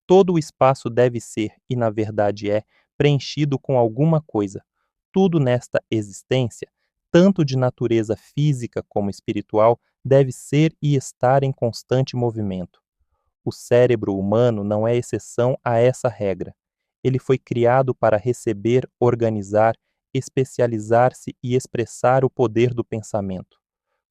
S1: Todo o espaço deve ser, e na verdade é, preenchido com alguma coisa. Tudo nesta existência, tanto de natureza física como espiritual, deve ser e estar em constante movimento. O cérebro humano não é exceção a essa regra. Ele foi criado para receber, organizar, especializar-se e expressar o poder do pensamento.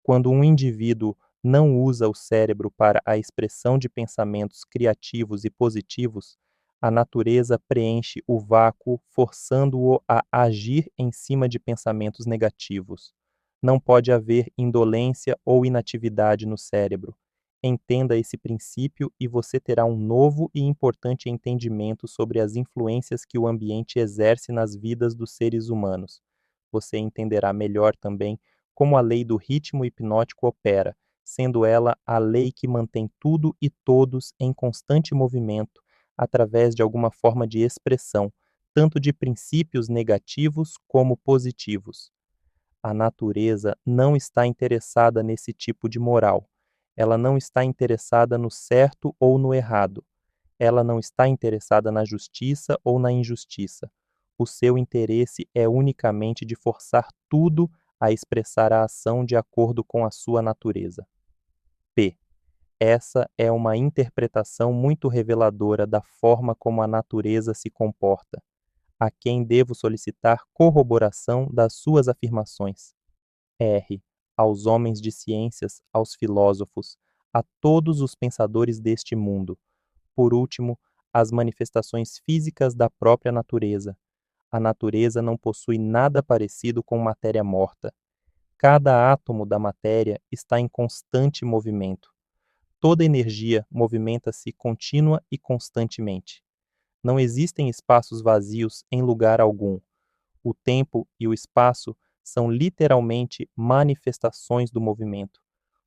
S1: Quando um indivíduo não usa o cérebro para a expressão de pensamentos criativos e positivos, a natureza preenche o vácuo, forçando-o a agir em cima de pensamentos negativos. Não pode haver indolência ou inatividade no cérebro. Entenda esse princípio e você terá um novo e importante entendimento sobre as influências que o ambiente exerce nas vidas dos seres humanos. Você entenderá melhor também como a lei do ritmo hipnótico opera, sendo ela a lei que mantém tudo e todos em constante movimento, através de alguma forma de expressão, tanto de princípios negativos como positivos. A natureza não está interessada nesse tipo de moral. Ela não está interessada no certo ou no errado. Ela não está interessada na justiça ou na injustiça. O seu interesse é unicamente de forçar tudo a expressar a ação de acordo com a sua natureza. P. Essa é uma interpretação muito reveladora da forma como a natureza se comporta, a quem devo solicitar corroboração das suas afirmações. R. Aos homens de ciências, aos filósofos, a todos os pensadores deste mundo. Por último, as manifestações físicas da própria natureza. A natureza não possui nada parecido com matéria morta. Cada átomo da matéria está em constante movimento. Toda energia movimenta-se contínua e constantemente. Não existem espaços vazios em lugar algum. O tempo e o espaço são literalmente manifestações do movimento,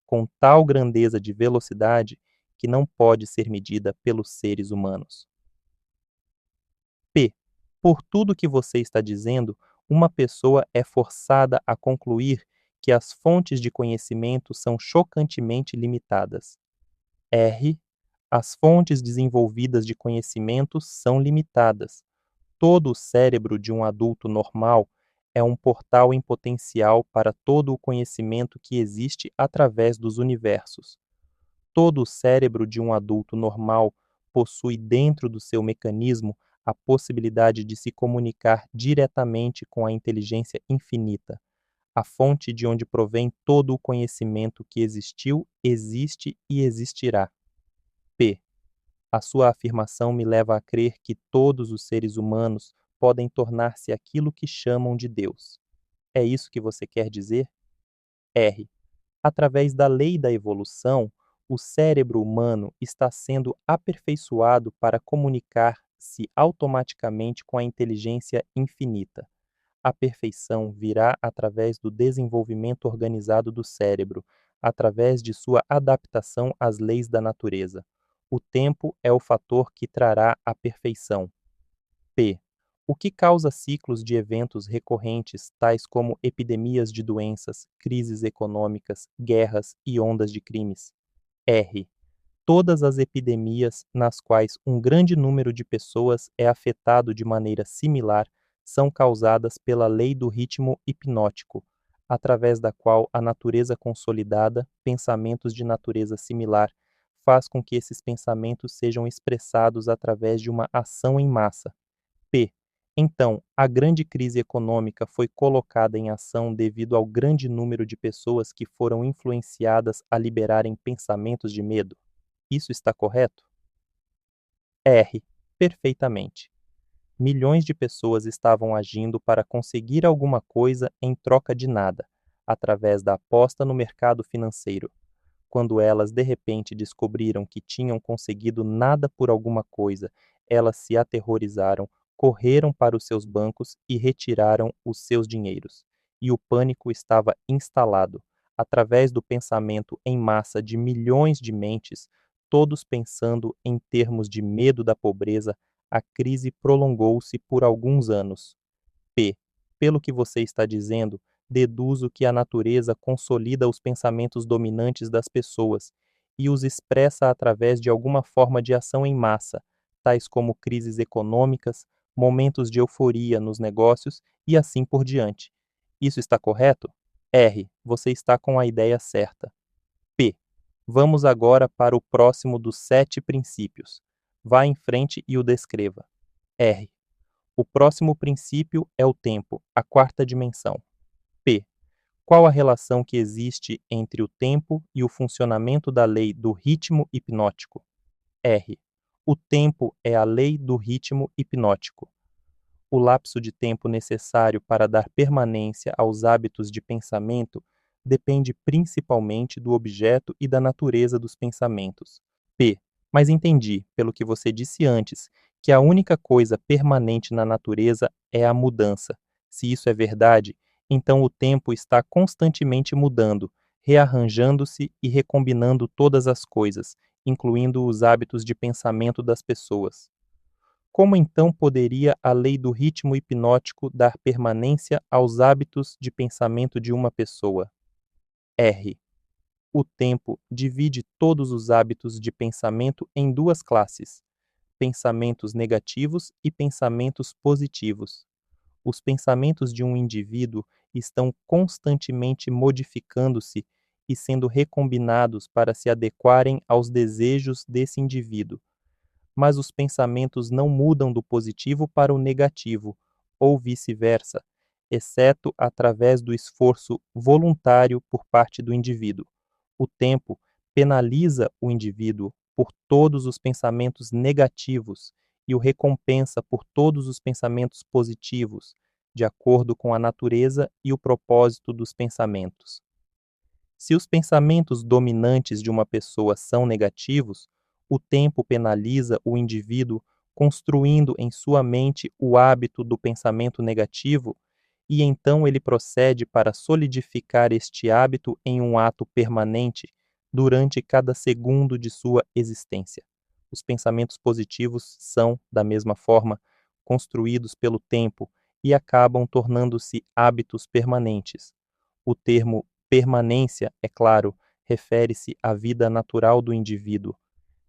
S1: com tal grandeza de velocidade que não pode ser medida pelos seres humanos. P. Por tudo que você está dizendo, uma pessoa é forçada a concluir que as fontes de conhecimento são chocantemente limitadas. R. As fontes desenvolvidas de conhecimento são limitadas. Todo o cérebro de um adulto normal é um portal em potencial para todo o conhecimento que existe através dos universos. Todo o cérebro de um adulto normal possui dentro do seu mecanismo a possibilidade de se comunicar diretamente com a inteligência infinita, a fonte de onde provém todo o conhecimento que existiu, existe e existirá. P. A sua afirmação me leva a crer que todos os seres humanos podem tornar-se aquilo que chamam de Deus. É isso que você quer dizer? R. Através da lei da evolução, o cérebro humano está sendo aperfeiçoado para comunicar-se automaticamente com a inteligência infinita. A perfeição virá através do desenvolvimento organizado do cérebro, através de sua adaptação às leis da natureza. O tempo é o fator que trará a perfeição. P. O que causa ciclos de eventos recorrentes, tais como epidemias de doenças, crises econômicas, guerras e ondas de crimes? R. Todas as epidemias nas quais um grande número de pessoas é afetado de maneira similar são causadas pela lei do ritmo hipnótico, através da qual a natureza consolidada, pensamentos de natureza similar, faz com que esses pensamentos sejam expressados através de uma ação em massa. P. Então, a grande crise econômica foi colocada em ação devido ao grande número de pessoas que foram influenciadas a liberarem pensamentos de medo. Isso está correto? R. Perfeitamente. Milhões de pessoas estavam agindo para conseguir alguma coisa em troca de nada, através da aposta no mercado financeiro. Quando elas de repente descobriram que tinham conseguido nada por alguma coisa, elas se aterrorizaram, correram para os seus bancos e retiraram os seus dinheiros. E o pânico estava instalado. Através do pensamento em massa de milhões de mentes, todos pensando em termos de medo da pobreza, a crise prolongou-se por alguns anos. P. Pelo que você está dizendo, deduzo que a natureza consolida os pensamentos dominantes das pessoas e os expressa através de alguma forma de ação em massa, tais como crises econômicas, momentos de euforia nos negócios e assim por diante. Isso está correto? R. Você está com a ideia certa. P. Vamos agora para o próximo dos 7 princípios. Vá em frente e o descreva. R. O próximo princípio é o tempo, a quarta dimensão. P. Qual a relação que existe entre o tempo e o funcionamento da lei do ritmo hipnótico? R. O tempo é a lei do ritmo hipnótico. O lapso de tempo necessário para dar permanência aos hábitos de pensamento depende principalmente do objeto e da natureza dos pensamentos. P. Mas entendi, pelo que você disse antes, que a única coisa permanente na natureza é a mudança. Se isso é verdade, então o tempo está constantemente mudando, rearranjando-se e recombinando todas as coisas, incluindo os hábitos de pensamento das pessoas. Como então poderia a lei do ritmo hipnótico dar permanência aos hábitos de pensamento de uma pessoa? R. O tempo divide todos os hábitos de pensamento em 2 classes: pensamentos negativos e pensamentos positivos. Os pensamentos de um indivíduo estão constantemente modificando-se e sendo recombinados para se adequarem aos desejos desse indivíduo. Mas os pensamentos não mudam do positivo para o negativo, ou vice-versa, exceto através do esforço voluntário por parte do indivíduo. O tempo penaliza o indivíduo por todos os pensamentos negativos e o recompensa por todos os pensamentos positivos, de acordo com a natureza e o propósito dos pensamentos. Se os pensamentos dominantes de uma pessoa são negativos, o tempo penaliza o indivíduo construindo em sua mente o hábito do pensamento negativo e então ele procede para solidificar este hábito em um ato permanente durante cada segundo de sua existência. Os pensamentos positivos são, da mesma forma, construídos pelo tempo e acabam tornando-se hábitos permanentes. O termo permanência, é claro, refere-se à vida natural do indivíduo.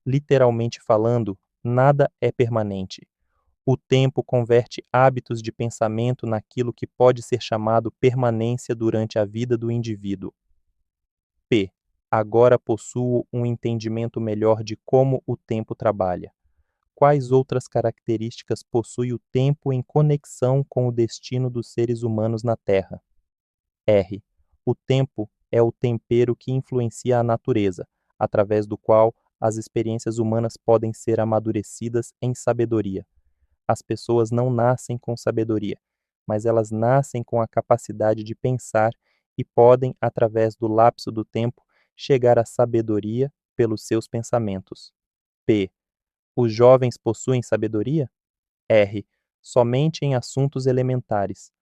S1: Literalmente falando, nada é permanente. O tempo converte hábitos de pensamento naquilo que pode ser chamado permanência durante a vida do indivíduo. P. Agora possuo um entendimento melhor de como o tempo trabalha. Quais outras características possui o tempo em conexão com o destino dos seres humanos na Terra? R. O tempo é o tempero que influencia a natureza, através do qual as experiências humanas podem ser amadurecidas em sabedoria. As pessoas não nascem com sabedoria, mas elas nascem com a capacidade de pensar e podem, através do lapso do tempo, chegar à sabedoria pelos seus pensamentos. P. Os jovens possuem sabedoria? R. Somente em assuntos elementares.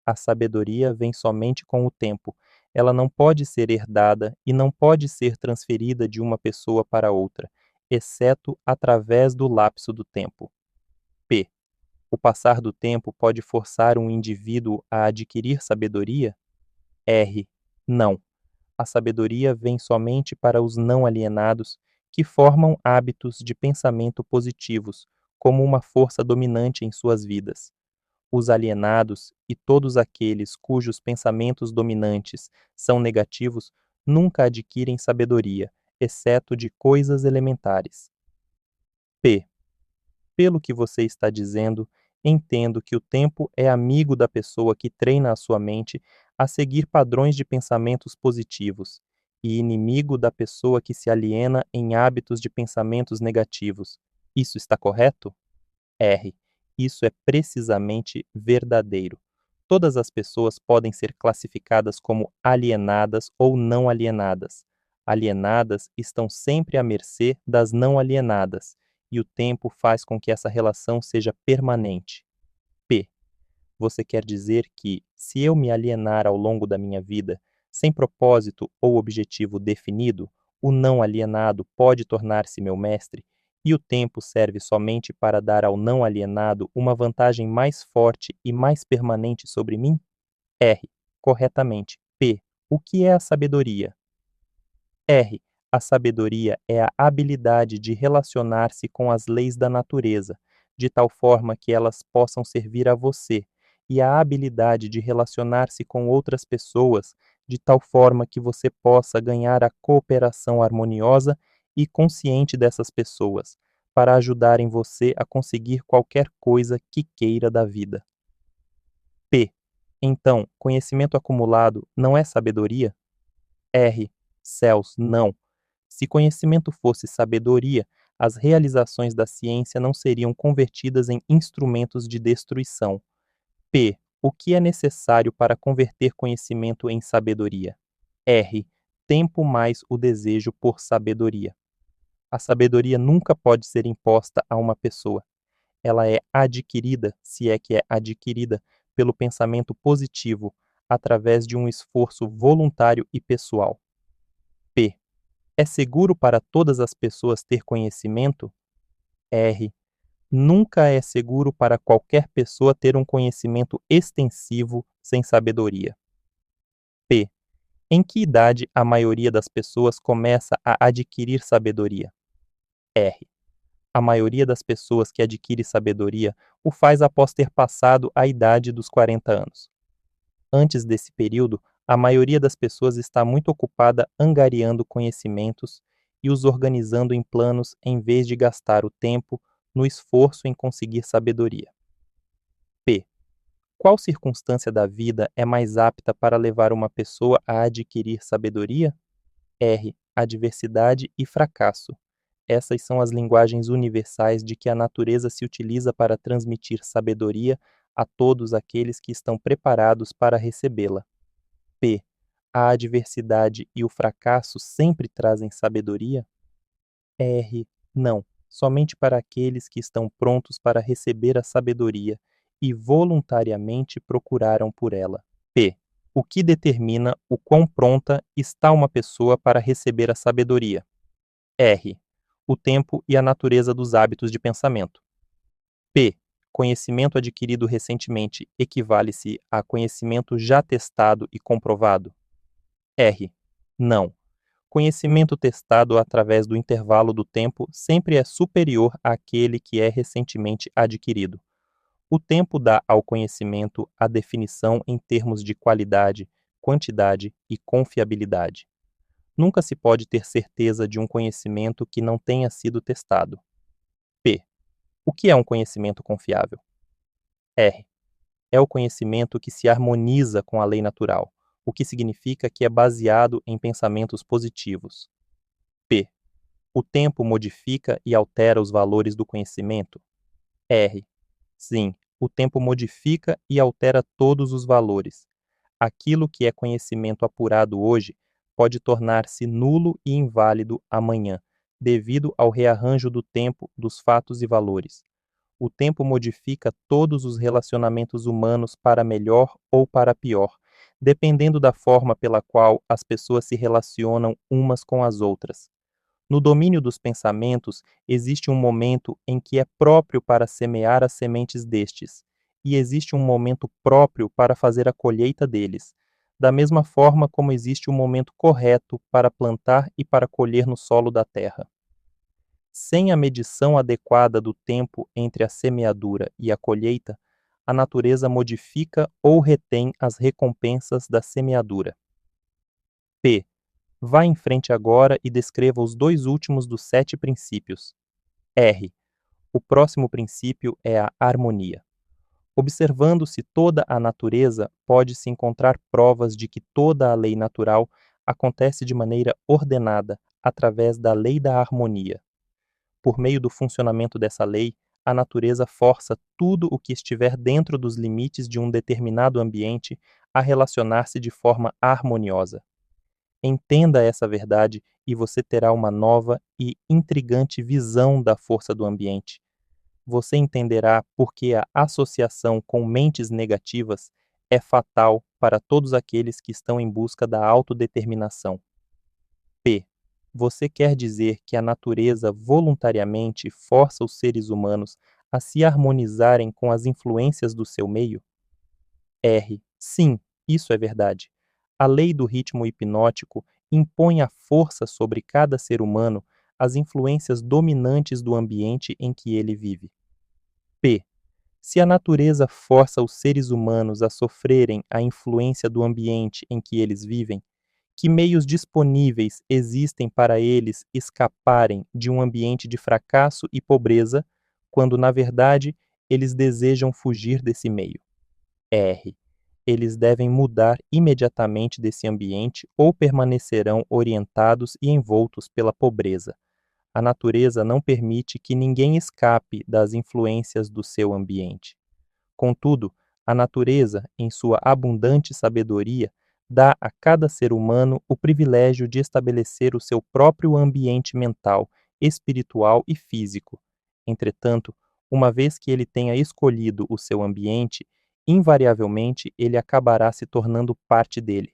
S1: A sabedoria vem somente com o tempo. Ela não pode ser herdada e não pode ser transferida de uma pessoa para outra, exceto através do lapso do tempo. P. O passar do tempo pode forçar um indivíduo a adquirir sabedoria? R. Não. A sabedoria vem somente para os não alienados, que formam hábitos de pensamento positivos, como uma força dominante em suas vidas. Os alienados e todos aqueles cujos pensamentos dominantes são negativos nunca adquirem sabedoria, exceto de coisas elementares. P. Pelo que você está dizendo, entendo que o tempo é amigo da pessoa que treina a sua mente a seguir padrões de pensamentos positivos, e inimigo da pessoa que se aliena em hábitos de pensamentos negativos. Isso está correto? R. Isso é precisamente verdadeiro. Todas as pessoas podem ser classificadas como alienadas ou não alienadas. Alienadas estão sempre à mercê das não alienadas, e o tempo faz com que essa relação seja permanente. P. Você quer dizer que, se eu me alienar ao longo da minha vida, sem propósito ou objetivo definido, o não alienado pode tornar-se meu mestre, e o tempo serve somente para dar ao não alienado uma vantagem mais forte e mais permanente sobre mim? R. corretamente. P. O que é a sabedoria? R. A sabedoria é a habilidade de relacionar-se com as leis da natureza, de tal forma que elas possam servir a você, e a habilidade de relacionar-se com outras pessoas, de tal forma que você possa ganhar a cooperação harmoniosa e consciente dessas pessoas, para ajudarem você a conseguir qualquer coisa que queira da vida. P. Então, conhecimento acumulado não é sabedoria? R. Céus, não. Se conhecimento fosse sabedoria, as realizações da ciência não seriam convertidas em instrumentos de destruição. P. O que é necessário para converter conhecimento em sabedoria? R. Tempo mais o desejo por sabedoria. A sabedoria nunca pode ser imposta a uma pessoa. Ela é adquirida, se é que é adquirida, pelo pensamento positivo, através de um esforço voluntário e pessoal. P. É seguro para todas as pessoas ter conhecimento? R. Nunca é seguro para qualquer pessoa ter um conhecimento extensivo sem sabedoria. P. Em que idade a maioria das pessoas começa a adquirir sabedoria? R. A maioria das pessoas que adquire sabedoria o faz após ter passado a idade dos 40 anos. Antes desse período, a maioria das pessoas está muito ocupada angariando conhecimentos e os organizando em planos em vez de gastar o tempo no esforço em conseguir sabedoria. P. Qual circunstância da vida é mais apta para levar uma pessoa a adquirir sabedoria? R. Adversidade e fracasso. Essas são as linguagens universais de que a natureza se utiliza para transmitir sabedoria a todos aqueles que estão preparados para recebê-la. P. A adversidade e o fracasso sempre trazem sabedoria? R. Não, somente para aqueles que estão prontos para receber a sabedoria e voluntariamente procuraram por ela. P. O que determina o quão pronta está uma pessoa para receber a sabedoria? R. O tempo e a natureza dos hábitos de pensamento. P. Conhecimento adquirido recentemente equivale-se a conhecimento já testado e comprovado? R. Não. Conhecimento testado através do intervalo do tempo sempre é superior àquele que é recentemente adquirido. O tempo dá ao conhecimento a definição em termos de qualidade, quantidade e confiabilidade. Nunca se pode ter certeza de um conhecimento que não tenha sido testado. P. O que é um conhecimento confiável? R. É o conhecimento que se harmoniza com a lei natural, o que significa que é baseado em pensamentos positivos. P. O tempo modifica e altera os valores do conhecimento? R. Sim, o tempo modifica e altera todos os valores. Aquilo que é conhecimento apurado hoje pode tornar-se nulo e inválido amanhã, devido ao rearranjo do tempo, dos fatos e valores. O tempo modifica todos os relacionamentos humanos para melhor ou para pior, dependendo da forma pela qual as pessoas se relacionam umas com as outras. No domínio dos pensamentos, existe um momento em que é próprio para semear as sementes destes, e existe um momento próprio para fazer a colheita deles, da mesma forma como existe um momento correto para plantar e para colher no solo da terra. Sem a medição adequada do tempo entre a semeadura e a colheita, a natureza modifica ou retém as recompensas da semeadura. P. Vá em frente agora e descreva os dois últimos dos 7 princípios. R. O próximo princípio é a harmonia. Observando-se toda a natureza, pode-se encontrar provas de que toda a lei natural acontece de maneira ordenada, através da lei da harmonia. Por meio do funcionamento dessa lei, a natureza força tudo o que estiver dentro dos limites de um determinado ambiente a relacionar-se de forma harmoniosa. Entenda essa verdade e você terá uma nova e intrigante visão da força do ambiente. Você entenderá por que a associação com mentes negativas é fatal para todos aqueles que estão em busca da autodeterminação. P. Você quer dizer que a natureza voluntariamente força os seres humanos a se harmonizarem com as influências do seu meio? R. Sim, Isso é verdade. A lei do ritmo hipnótico impõe à força sobre cada ser humano as influências dominantes do ambiente em que ele vive. P. Se a natureza força os seres humanos a sofrerem a influência do ambiente em que eles vivem, que meios disponíveis existem para eles escaparem de um ambiente de fracasso e pobreza, quando, na verdade, eles desejam fugir desse meio? R. Eles devem mudar imediatamente desse ambiente ou permanecerão orientados e envoltos pela pobreza. A natureza não permite que ninguém escape das influências do seu ambiente. Contudo, a natureza, em sua abundante sabedoria, dá a cada ser humano o privilégio de estabelecer o seu próprio ambiente mental, espiritual e físico. Entretanto, uma vez que ele tenha escolhido o seu ambiente, invariavelmente ele acabará se tornando parte dele.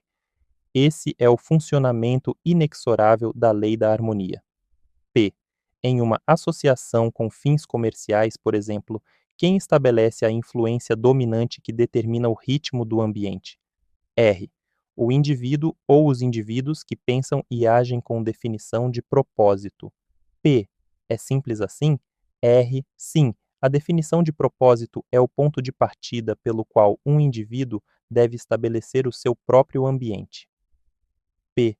S1: Esse é o funcionamento inexorável da lei da harmonia. P. Em uma associação com fins comerciais, por exemplo, quem estabelece a influência dominante que determina o ritmo do ambiente? R. O indivíduo ou os indivíduos que pensam e agem com definição de propósito. P. É simples assim? R. Sim. A definição de propósito é o ponto de partida pelo qual um indivíduo deve estabelecer o seu próprio ambiente. P.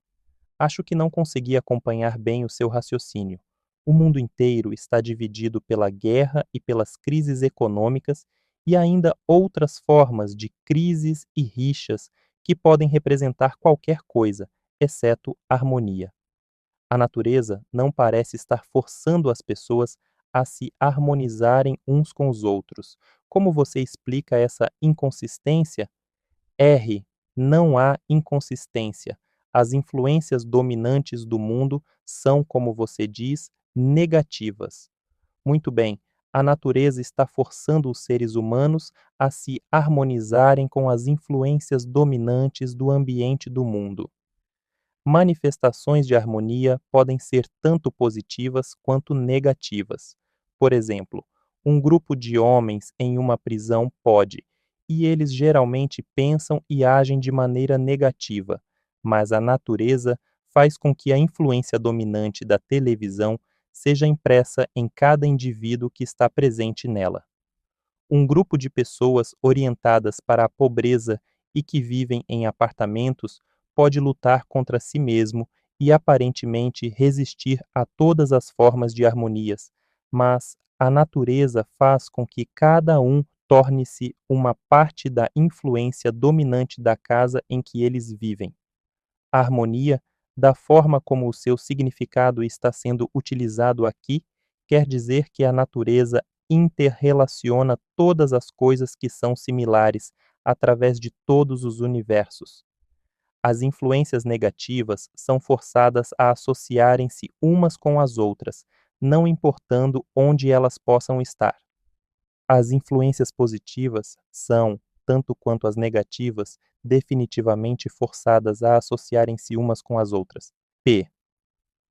S1: Acho que não consegui acompanhar bem o seu raciocínio. O mundo inteiro está dividido pela guerra e pelas crises econômicas e ainda outras formas de crises e rixas que podem representar qualquer coisa, exceto harmonia. A natureza não parece estar forçando as pessoas a se harmonizarem uns com os outros. Como você explica essa inconsistência? R. Não há inconsistência. As influências dominantes do mundo são, como você diz, negativas. Muito bem, a natureza está forçando os seres humanos a se harmonizarem com as influências dominantes do ambiente do mundo. Manifestações de harmonia podem ser tanto positivas quanto negativas. Por exemplo, um grupo de homens em uma prisão pode, e eles geralmente pensam e agem de maneira negativa, mas a natureza faz com que a influência dominante da televisão seja impressa em cada indivíduo que está presente nela. Um grupo de pessoas orientadas para a pobreza e que vivem em apartamentos pode lutar contra si mesmo e aparentemente resistir a todas as formas de harmonias, mas a natureza faz com que cada um torne-se uma parte da influência dominante da casa em que eles vivem. A harmonia, da forma como o seu significado está sendo utilizado aqui, quer dizer que a natureza interrelaciona todas as coisas que são similares através de todos os universos. As influências negativas são forçadas a associarem-se umas com as outras, não importando onde elas possam estar. As influências positivas são, tanto quanto as negativas, definitivamente forçadas a associarem-se umas com as outras. P.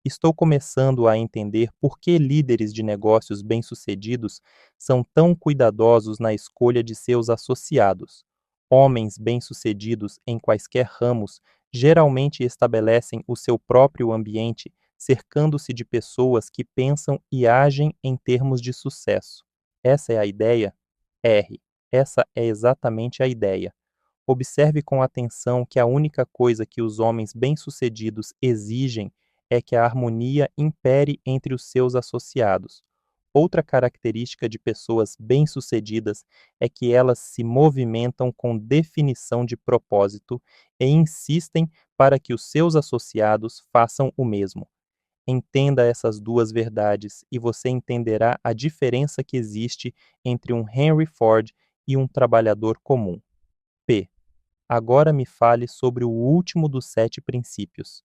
S1: Estou começando a entender por que líderes de negócios bem-sucedidos são tão cuidadosos na escolha de seus associados. Homens bem-sucedidos em quaisquer ramos geralmente estabelecem o seu próprio ambiente, cercando-se de pessoas que pensam e agem em termos de sucesso. Essa é a ideia? R. Essa é exatamente a ideia. Observe com atenção que a única coisa que os homens bem-sucedidos exigem é que a harmonia impere entre os seus associados. Outra característica de pessoas bem-sucedidas é que elas se movimentam com definição de propósito e insistem para que os seus associados façam o mesmo. Entenda essas duas verdades e você entenderá a diferença que existe entre um Henry Ford e um trabalhador comum. P. Agora me fale sobre o último dos 7 princípios.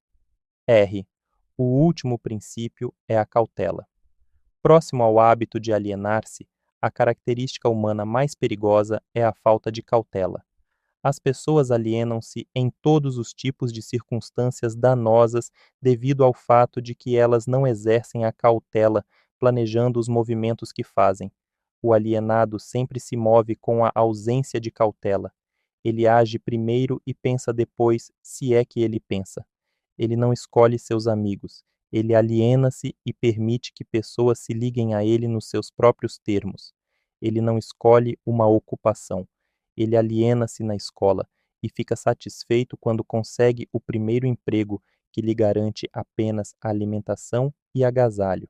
S1: R. O último princípio é a cautela. Próximo ao hábito de alienar-se, a característica humana mais perigosa é a falta de cautela. As pessoas alienam-se em todos os tipos de circunstâncias danosas devido ao fato de que elas não exercem a cautela, planejando os movimentos que fazem. O alienado sempre se move com a ausência de cautela. Ele age primeiro e pensa depois, se é que ele pensa. Ele não escolhe seus amigos. Ele aliena-se e permite que pessoas se liguem a ele nos seus próprios termos. Ele não escolhe uma ocupação. Ele aliena-se na escola e fica satisfeito quando consegue o primeiro emprego que lhe garante apenas a alimentação e agasalho.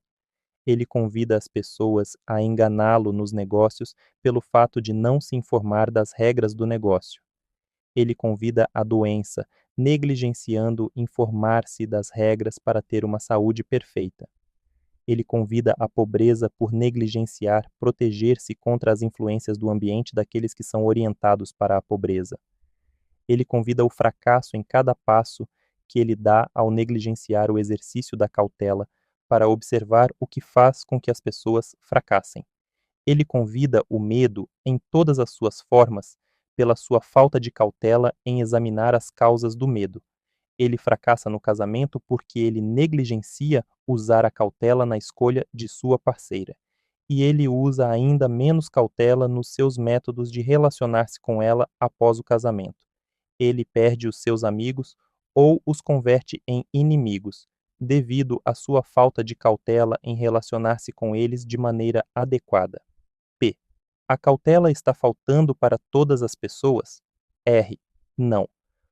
S1: Ele convida as pessoas a enganá-lo nos negócios pelo fato de não se informar das regras do negócio. Ele convida a doença, negligenciando informar-se das regras para ter uma saúde perfeita. Ele convida a pobreza por negligenciar proteger-se contra as influências do ambiente daqueles que são orientados para a pobreza. Ele convida o fracasso em cada passo que ele dá ao negligenciar o exercício da cautela para observar o que faz com que as pessoas fracassem. Ele convida o medo em todas as suas formas pela sua falta de cautela em examinar as causas do medo. Ele fracassa no casamento porque ele negligencia usar a cautela na escolha de sua parceira. E ele usa ainda menos cautela nos seus métodos de relacionar-se com ela após o casamento. Ele perde os seus amigos ou os converte em inimigos, devido à sua falta de cautela em relacionar-se com eles de maneira adequada. P. A cautela está faltando para todas as pessoas? R. Não.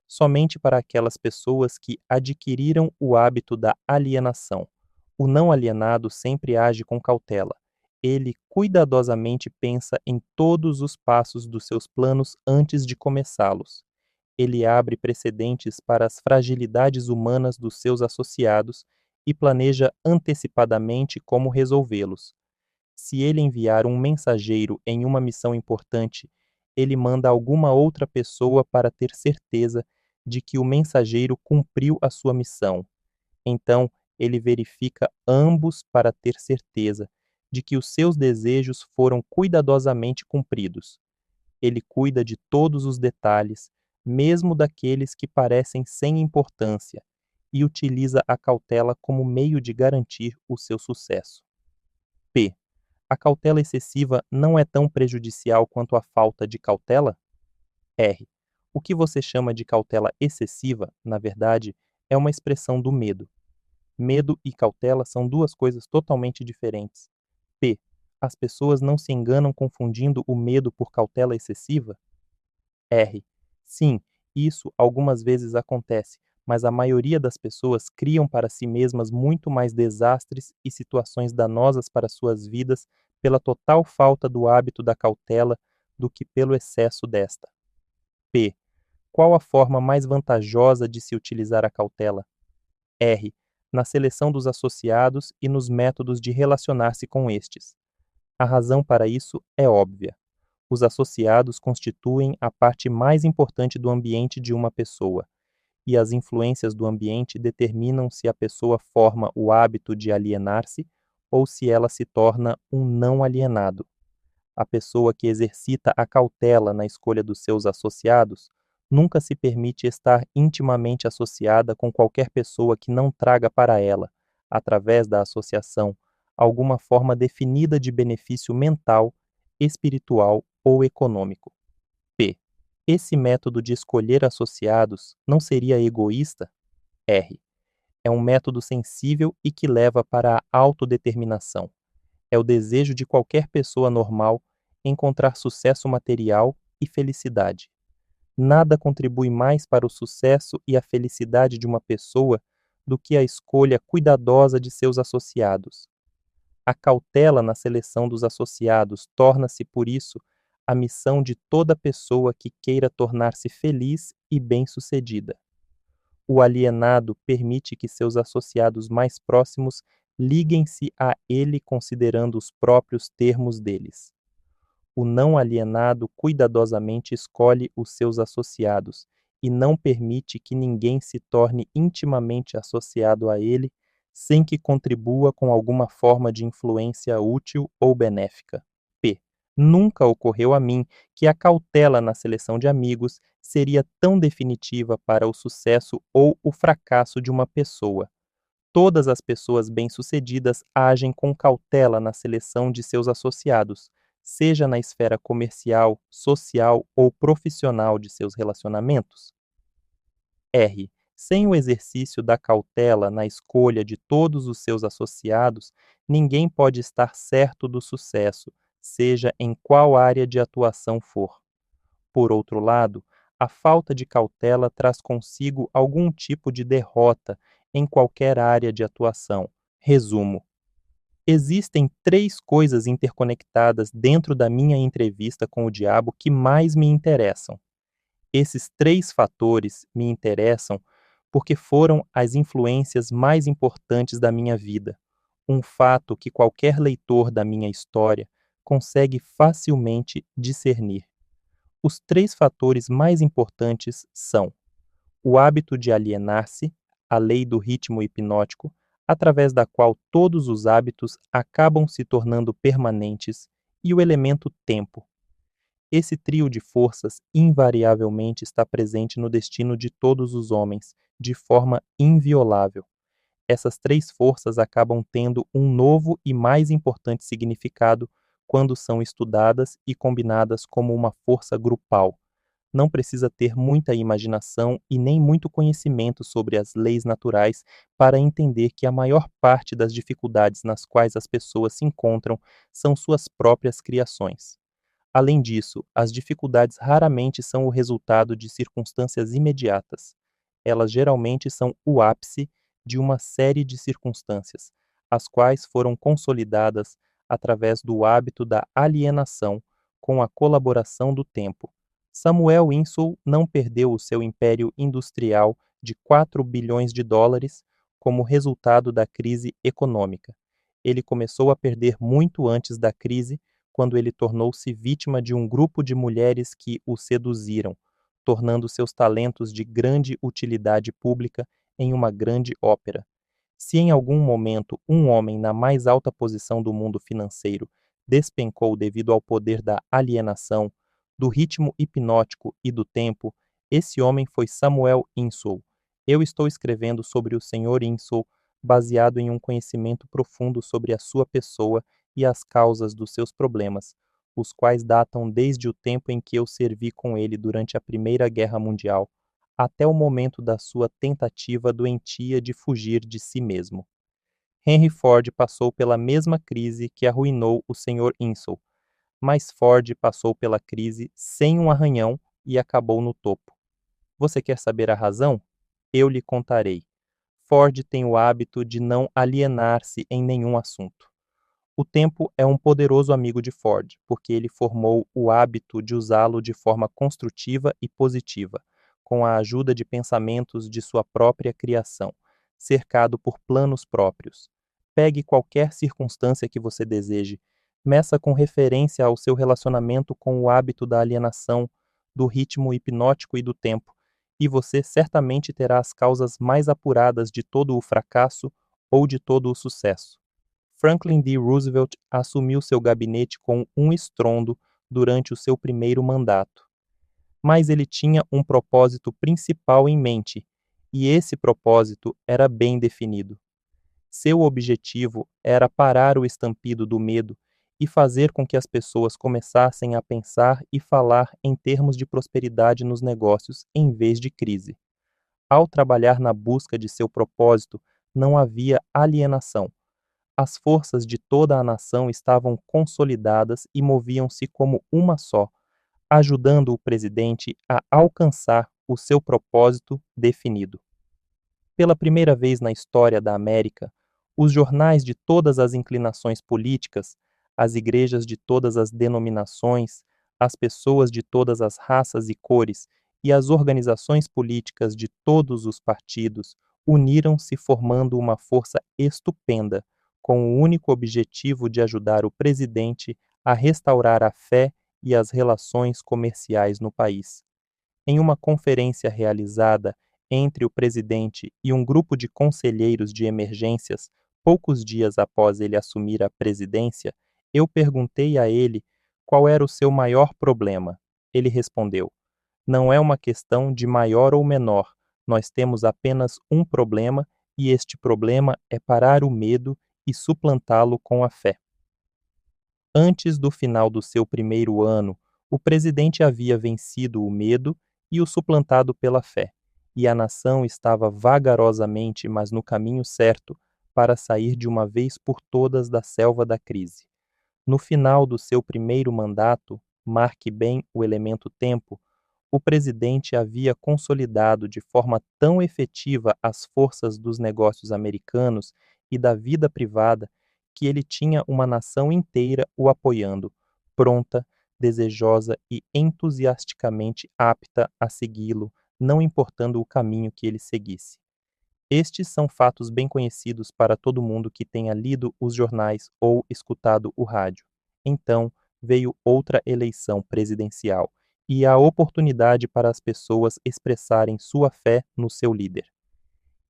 S1: Somente para aquelas pessoas que adquiriram o hábito da alienação. O não alienado sempre age com cautela. Ele cuidadosamente pensa em todos os passos dos seus planos antes de começá-los. Ele abre precedentes para as fragilidades humanas dos seus associados e planeja antecipadamente como resolvê-los. Se ele enviar um mensageiro em uma missão importante, ele manda alguma outra pessoa para ter certeza de que o mensageiro cumpriu a sua missão. Então, ele verifica ambos para ter certeza de que os seus desejos foram cuidadosamente cumpridos. Ele cuida de todos os detalhes, mesmo daqueles que parecem sem importância, e utiliza a cautela como meio de garantir o seu sucesso. P. A cautela excessiva não é tão prejudicial quanto a falta de cautela? R. O que você chama de cautela excessiva, na verdade, é uma expressão do medo. Medo e cautela são duas coisas totalmente diferentes. P. As pessoas não se enganam confundindo o medo por cautela excessiva? R. Sim, isso algumas vezes acontece, mas a maioria das pessoas criam para si mesmas muito mais desastres e situações danosas para suas vidas pela total falta do hábito da cautela do que pelo excesso desta. P. Qual a forma mais vantajosa de se utilizar a cautela? R. Na seleção dos associados e nos métodos de relacionar-se com estes. A razão para isso é óbvia. Os associados constituem a parte mais importante do ambiente de uma pessoa, e as influências do ambiente determinam se a pessoa forma o hábito de alienar-se ou se ela se torna um não alienado. A pessoa que exercita a cautela na escolha dos seus associados nunca se permite estar intimamente associada com qualquer pessoa que não traga para ela, através da associação, alguma forma definida de benefício mental, espiritual ou econômico. P. Esse método de escolher associados não seria egoísta? R. É um método sensível e que leva para a autodeterminação. É o desejo de qualquer pessoa normal encontrar sucesso material e felicidade. Nada contribui mais para o sucesso e a felicidade de uma pessoa do que a escolha cuidadosa de seus associados. A cautela na seleção dos associados torna-se, por isso, a missão de toda pessoa que queira tornar-se feliz e bem-sucedida. O alienado permite que seus associados mais próximos liguem-se a ele considerando os próprios termos deles. O não alienado cuidadosamente escolhe os seus associados e não permite que ninguém se torne intimamente associado a ele sem que contribua com alguma forma de influência útil ou benéfica. P. Nunca ocorreu a mim que a cautela na seleção de amigos seria tão definitiva para o sucesso ou o fracasso de uma pessoa. Todas as pessoas bem-sucedidas agem com cautela na seleção de seus associados, seja na esfera comercial, social ou profissional de seus relacionamentos? R. Sem o exercício da cautela na escolha de todos os seus associados, ninguém pode estar certo do sucesso, seja em qual área de atuação for. Por outro lado, a falta de cautela traz consigo algum tipo de derrota em qualquer área de atuação. Resumo: existem três coisas interconectadas dentro da minha entrevista com o diabo que mais me interessam. Esses três fatores me interessam porque foram as influências mais importantes da minha vida, um fato que qualquer leitor da minha história consegue facilmente discernir. Os três fatores mais importantes são o hábito de alienar-se, a lei do ritmo hipnótico, através da qual todos os hábitos acabam se tornando permanentes, e o elemento tempo. Esse trio de forças invariavelmente está presente no destino de todos os homens, de forma inviolável. Essas três forças acabam tendo um novo e mais importante significado quando são estudadas e combinadas como uma força grupal. Não precisa ter muita imaginação e nem muito conhecimento sobre as leis naturais para entender que a maior parte das dificuldades nas quais as pessoas se encontram são suas próprias criações. Além disso, as dificuldades raramente são o resultado de circunstâncias imediatas. Elas geralmente são o ápice de uma série de circunstâncias, as quais foram consolidadas através do hábito da alienação com a colaboração do tempo. Samuel Insull não perdeu o seu império industrial de 4 bilhões de dólares como resultado da crise econômica. Ele começou a perder muito antes da crise, quando ele tornou-se vítima de um grupo de mulheres que o seduziram, tornando seus talentos de grande utilidade pública em uma grande ópera. Se em algum momento um homem na mais alta posição do mundo financeiro despencou devido ao poder da alienação, do ritmo hipnótico e do tempo, esse homem foi Samuel Insull. Eu estou escrevendo sobre o Sr. Insull baseado em um conhecimento profundo sobre a sua pessoa e as causas dos seus problemas, os quais datam desde o tempo em que eu servi com ele durante a Primeira Guerra Mundial, até o momento da sua tentativa doentia de fugir de si mesmo. Henry Ford passou pela mesma crise que arruinou o Sr. Insull, mas Ford passou pela crise sem um arranhão e acabou no topo. Você quer saber a razão? Eu lhe contarei. Ford tem o hábito de não alienar-se em nenhum assunto. O tempo é um poderoso amigo de Ford, porque ele formou o hábito de usá-lo de forma construtiva e positiva, com a ajuda de pensamentos de sua própria criação, cercado por planos próprios. Pegue qualquer circunstância que você deseje, meça com referência ao seu relacionamento com o hábito da alienação, do ritmo hipnótico e do tempo, e você certamente terá as causas mais apuradas de todo o fracasso ou de todo o sucesso. Franklin D. Roosevelt assumiu seu gabinete com um estrondo durante o seu primeiro mandato. Mas ele tinha um propósito principal em mente, e esse propósito era bem definido. Seu objetivo era parar o estampido do medo e fazer com que as pessoas começassem a pensar e falar em termos de prosperidade nos negócios em vez de crise. Ao trabalhar na busca de seu propósito, não havia alienação. As forças de toda a nação estavam consolidadas e moviam-se como uma só, ajudando o presidente a alcançar o seu propósito definido. Pela primeira vez na história da América, os jornais de todas as inclinações políticas, as igrejas de todas as denominações, as pessoas de todas as raças e cores e as organizações políticas de todos os partidos uniram-se formando uma força estupenda, com o único objetivo de ajudar o presidente a restaurar a fé e as relações comerciais no país. Em uma conferência realizada entre o presidente e um grupo de conselheiros de emergências, poucos dias após ele assumir a presidência, eu perguntei a ele qual era o seu maior problema. Ele respondeu: não é uma questão de maior ou menor, nós temos apenas um problema e este problema é parar o medo e suplantá-lo com a fé. Antes do final do seu primeiro ano, o presidente havia vencido o medo e o suplantado pela fé, e a nação estava vagarosamente, mas no caminho certo, para sair de uma vez por todas da selva da crise. No final do seu primeiro mandato, marque bem o elemento tempo, o presidente havia consolidado de forma tão efetiva as forças dos negócios americanos e da vida privada que ele tinha uma nação inteira o apoiando, pronta, desejosa e entusiasticamente apta a segui-lo, não importando o caminho que ele seguisse. Estes são fatos bem conhecidos para todo mundo que tenha lido os jornais ou escutado o rádio. Então, veio outra eleição presidencial e a oportunidade para as pessoas expressarem sua fé no seu líder.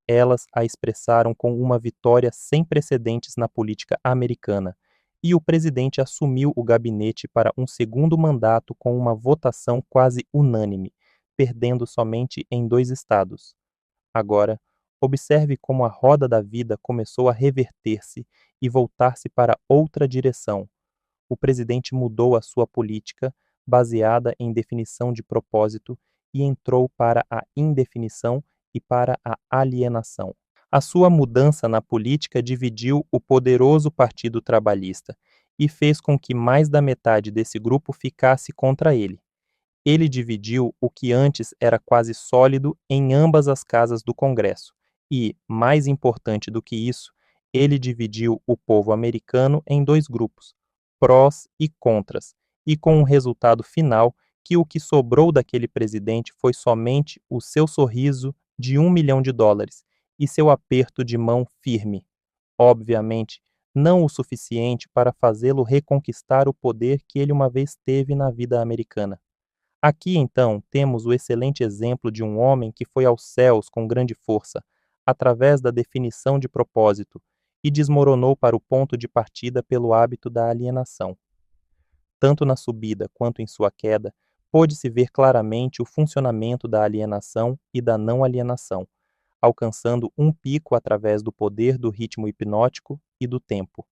S1: Elas a expressaram com uma vitória sem precedentes na política americana, e o presidente assumiu o gabinete para um segundo mandato com uma votação quase unânime, perdendo somente em 2 estados. Agora, observe como a roda da vida começou a reverter-se e voltar-se para outra direção. O presidente mudou a sua política, baseada em definição de propósito, e entrou para a indefinição e para a alienação. A sua mudança na política dividiu o poderoso Partido Trabalhista e fez com que mais da metade desse grupo ficasse contra ele. Ele dividiu o que antes era quase sólido em ambas as casas do Congresso e, mais importante do que isso, ele dividiu o povo americano em 2 grupos, prós e contras, e com um resultado final que o que sobrou daquele presidente foi somente o seu sorriso de US$ 1 milhão e seu aperto de mão firme. Obviamente, não o suficiente para fazê-lo reconquistar o poder que ele uma vez teve na vida americana. Aqui, então, temos o excelente exemplo de um homem que foi aos céus com grande força, através da definição de propósito, e desmoronou para o ponto de partida pelo hábito da alienação. Tanto na subida quanto em sua queda, pôde-se ver claramente o funcionamento da alienação e da não alienação, alcançando um pico através do poder do ritmo hipnótico e do tempo.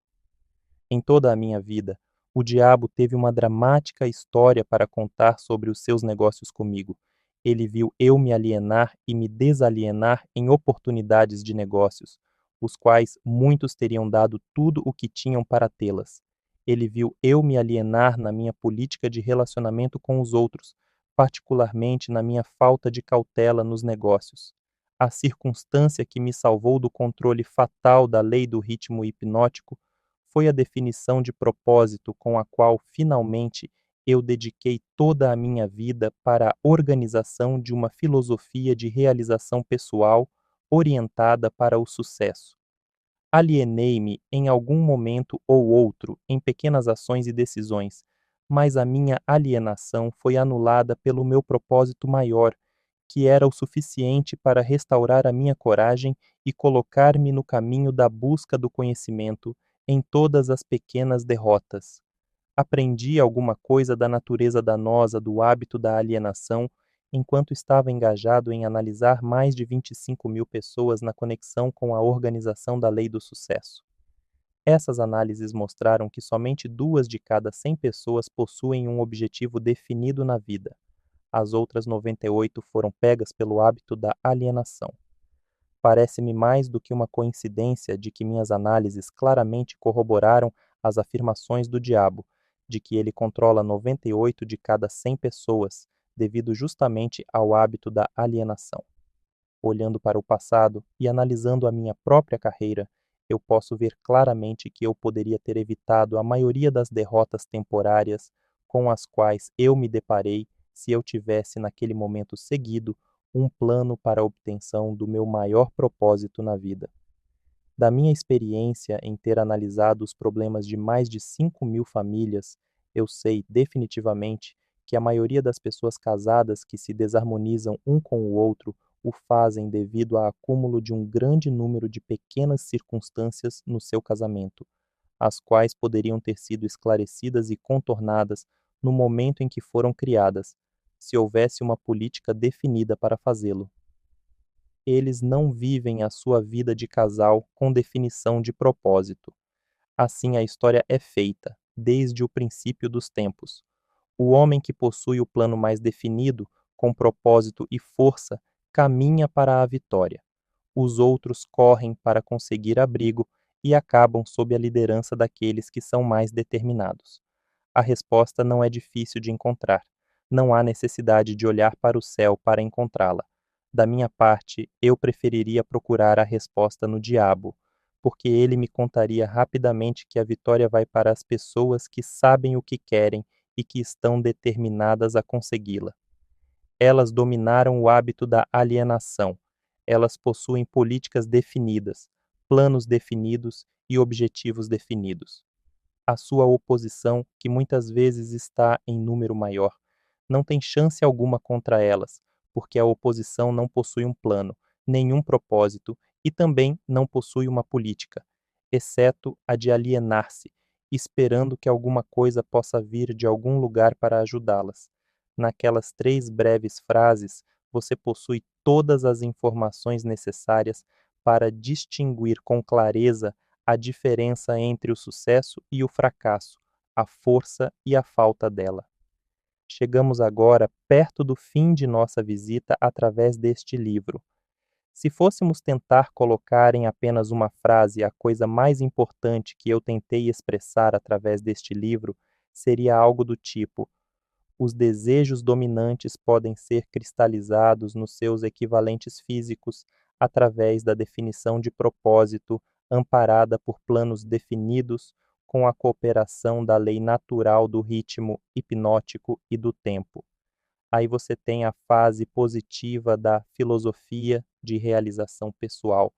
S1: Em toda a minha vida, o diabo teve uma dramática história para contar sobre os seus negócios comigo. Ele viu eu me alienar e me desalienar em oportunidades de negócios, os quais muitos teriam dado tudo o que tinham para tê-las. Ele viu eu me alienar na minha política de relacionamento com os outros, particularmente na minha falta de cautela nos negócios. A circunstância que me salvou do controle fatal da lei do ritmo hipnótico foi a definição de propósito com a qual, finalmente, eu dediquei toda a minha vida para a organização de uma filosofia de realização pessoal orientada para o sucesso. Alienei-me em algum momento ou outro em pequenas ações e decisões, mas a minha alienação foi anulada pelo meu propósito maior, que era o suficiente para restaurar a minha coragem e colocar-me no caminho da busca do conhecimento em todas as pequenas derrotas. Aprendi alguma coisa da natureza danosa do hábito da alienação enquanto estava engajado em analisar mais de 25.000 pessoas na conexão com a organização da lei do sucesso. Essas análises mostraram que somente 2 de cada 100 pessoas possuem um objetivo definido na vida. As outras 98 foram pegas pelo hábito da alienação. Parece-me mais do que uma coincidência de que minhas análises claramente corroboraram as afirmações do diabo, de que ele controla 98 de cada 100 pessoas, devido justamente ao hábito da alienação. Olhando para o passado e analisando a minha própria carreira, eu posso ver claramente que eu poderia ter evitado a maioria das derrotas temporárias com as quais eu me deparei se eu tivesse naquele momento seguido um plano para a obtenção do meu maior propósito na vida. Da minha experiência em ter analisado os problemas de mais de 5.000 famílias, eu sei definitivamente que a maioria das pessoas casadas que se desarmonizam um com o outro o fazem devido ao acúmulo de um grande número de pequenas circunstâncias no seu casamento, as quais poderiam ter sido esclarecidas e contornadas no momento em que foram criadas, se houvesse uma política definida para fazê-lo. Eles não vivem a sua vida de casal com definição de propósito. Assim a história é feita, desde o princípio dos tempos. O homem que possui o plano mais definido, com propósito e força, caminha para a vitória. Os outros correm para conseguir abrigo e acabam sob a liderança daqueles que são mais determinados. A resposta não é difícil de encontrar. Não há necessidade de olhar para o céu para encontrá-la. Da minha parte, eu preferiria procurar a resposta no diabo, porque ele me contaria rapidamente que a vitória vai para as pessoas que sabem o que querem e que estão determinadas a consegui-la. Elas dominaram o hábito da alienação. Elas possuem políticas definidas, planos definidos e objetivos definidos. A sua oposição, que muitas vezes está em número maior, não tem chance alguma contra elas, porque a oposição não possui um plano, nenhum propósito e também não possui uma política, exceto a de alienar-se, esperando que alguma coisa possa vir de algum lugar para ajudá-las. Naquelas 3 breves frases, você possui todas as informações necessárias para distinguir com clareza a diferença entre o sucesso e o fracasso, a força e a falta dela. Chegamos agora perto do fim de nossa visita através deste livro. Se fôssemos tentar colocar em apenas uma frase a coisa mais importante que eu tentei expressar através deste livro, seria algo do tipo: os desejos dominantes podem ser cristalizados nos seus equivalentes físicos através da definição de propósito, amparada por planos definidos, com a cooperação da lei natural do ritmo hipnótico e do tempo. Aí você tem a fase positiva da filosofia de realização pessoal,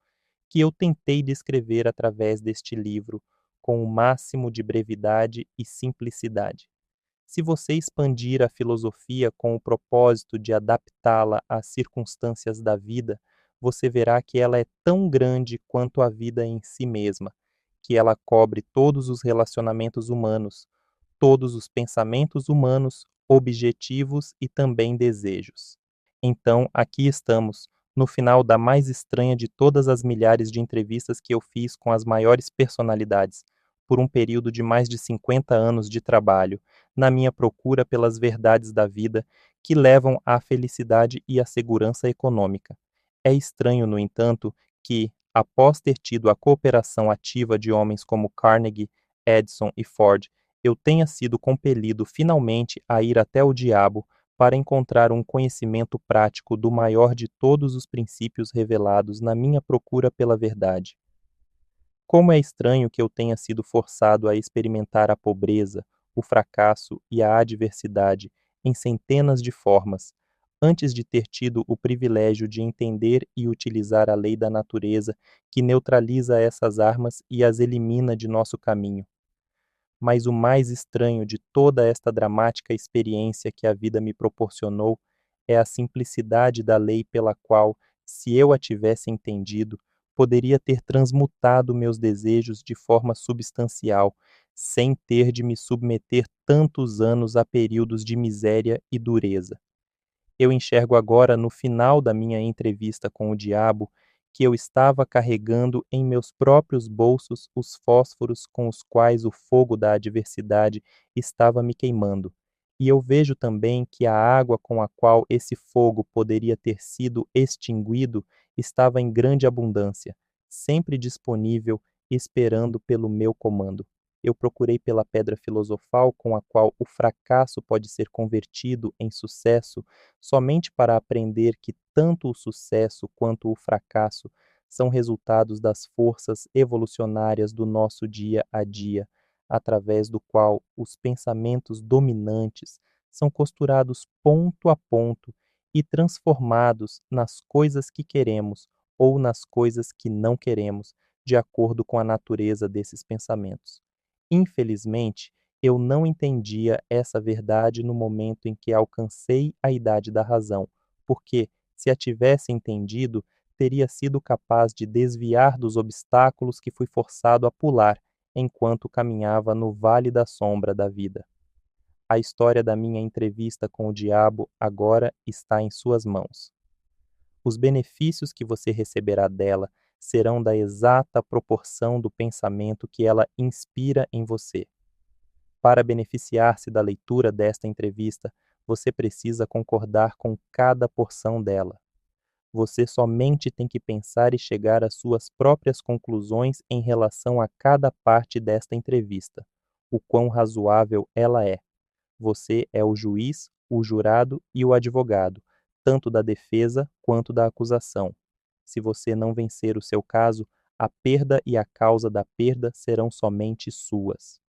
S1: que eu tentei descrever através deste livro, com o máximo de brevidade e simplicidade. Se você expandir a filosofia com o propósito de adaptá-la às circunstâncias da vida, você verá que ela é tão grande quanto a vida em si mesma, que ela cobre todos os relacionamentos humanos, todos os pensamentos humanos, objetivos e também desejos. Então, aqui estamos, no final da mais estranha de todas as milhares de entrevistas que eu fiz com as maiores personalidades, por um período de mais de 50 anos de trabalho, na minha procura pelas verdades da vida que levam à felicidade e à segurança econômica. É estranho, no entanto, que, após ter tido a cooperação ativa de homens como Carnegie, Edison e Ford, eu tenha sido compelido finalmente a ir até o diabo para encontrar um conhecimento prático do maior de todos os princípios revelados na minha procura pela verdade. Como é estranho que eu tenha sido forçado a experimentar a pobreza, o fracasso e a adversidade em centenas de formas, antes de ter tido o privilégio de entender e utilizar a lei da natureza que neutraliza essas armas e as elimina de nosso caminho. Mas o mais estranho de toda esta dramática experiência que a vida me proporcionou é a simplicidade da lei pela qual, se eu a tivesse entendido, poderia ter transmutado meus desejos de forma substancial, sem ter de me submeter tantos anos a períodos de miséria e dureza. Eu enxergo agora, no final da minha entrevista com o diabo, que eu estava carregando em meus próprios bolsos os fósforos com os quais o fogo da adversidade estava me queimando. E eu vejo também que a água com a qual esse fogo poderia ter sido extinguido estava em grande abundância, sempre disponível, esperando pelo meu comando. Eu procurei pela pedra filosofal com a qual o fracasso pode ser convertido em sucesso, somente para aprender que tanto o sucesso quanto o fracasso são resultados das forças evolucionárias do nosso dia a dia, através do qual os pensamentos dominantes são costurados ponto a ponto e transformados nas coisas que queremos ou nas coisas que não queremos, de acordo com a natureza desses pensamentos. Infelizmente, eu não entendia essa verdade no momento em que alcancei a idade da razão, porque, se a tivesse entendido, teria sido capaz de desviar dos obstáculos que fui forçado a pular enquanto caminhava no vale da sombra da vida. A história da minha entrevista com o diabo agora está em suas mãos. Os benefícios que você receberá dela serão da exata proporção do pensamento que ela inspira em você. Para beneficiar-se da leitura desta entrevista, você precisa concordar com cada porção dela. Você somente tem que pensar e chegar às suas próprias conclusões em relação a cada parte desta entrevista, o quão razoável ela é. Você é o juiz, o jurado e o advogado, tanto da defesa quanto da acusação. Se você não vencer o seu caso, a perda e a causa da perda serão somente suas.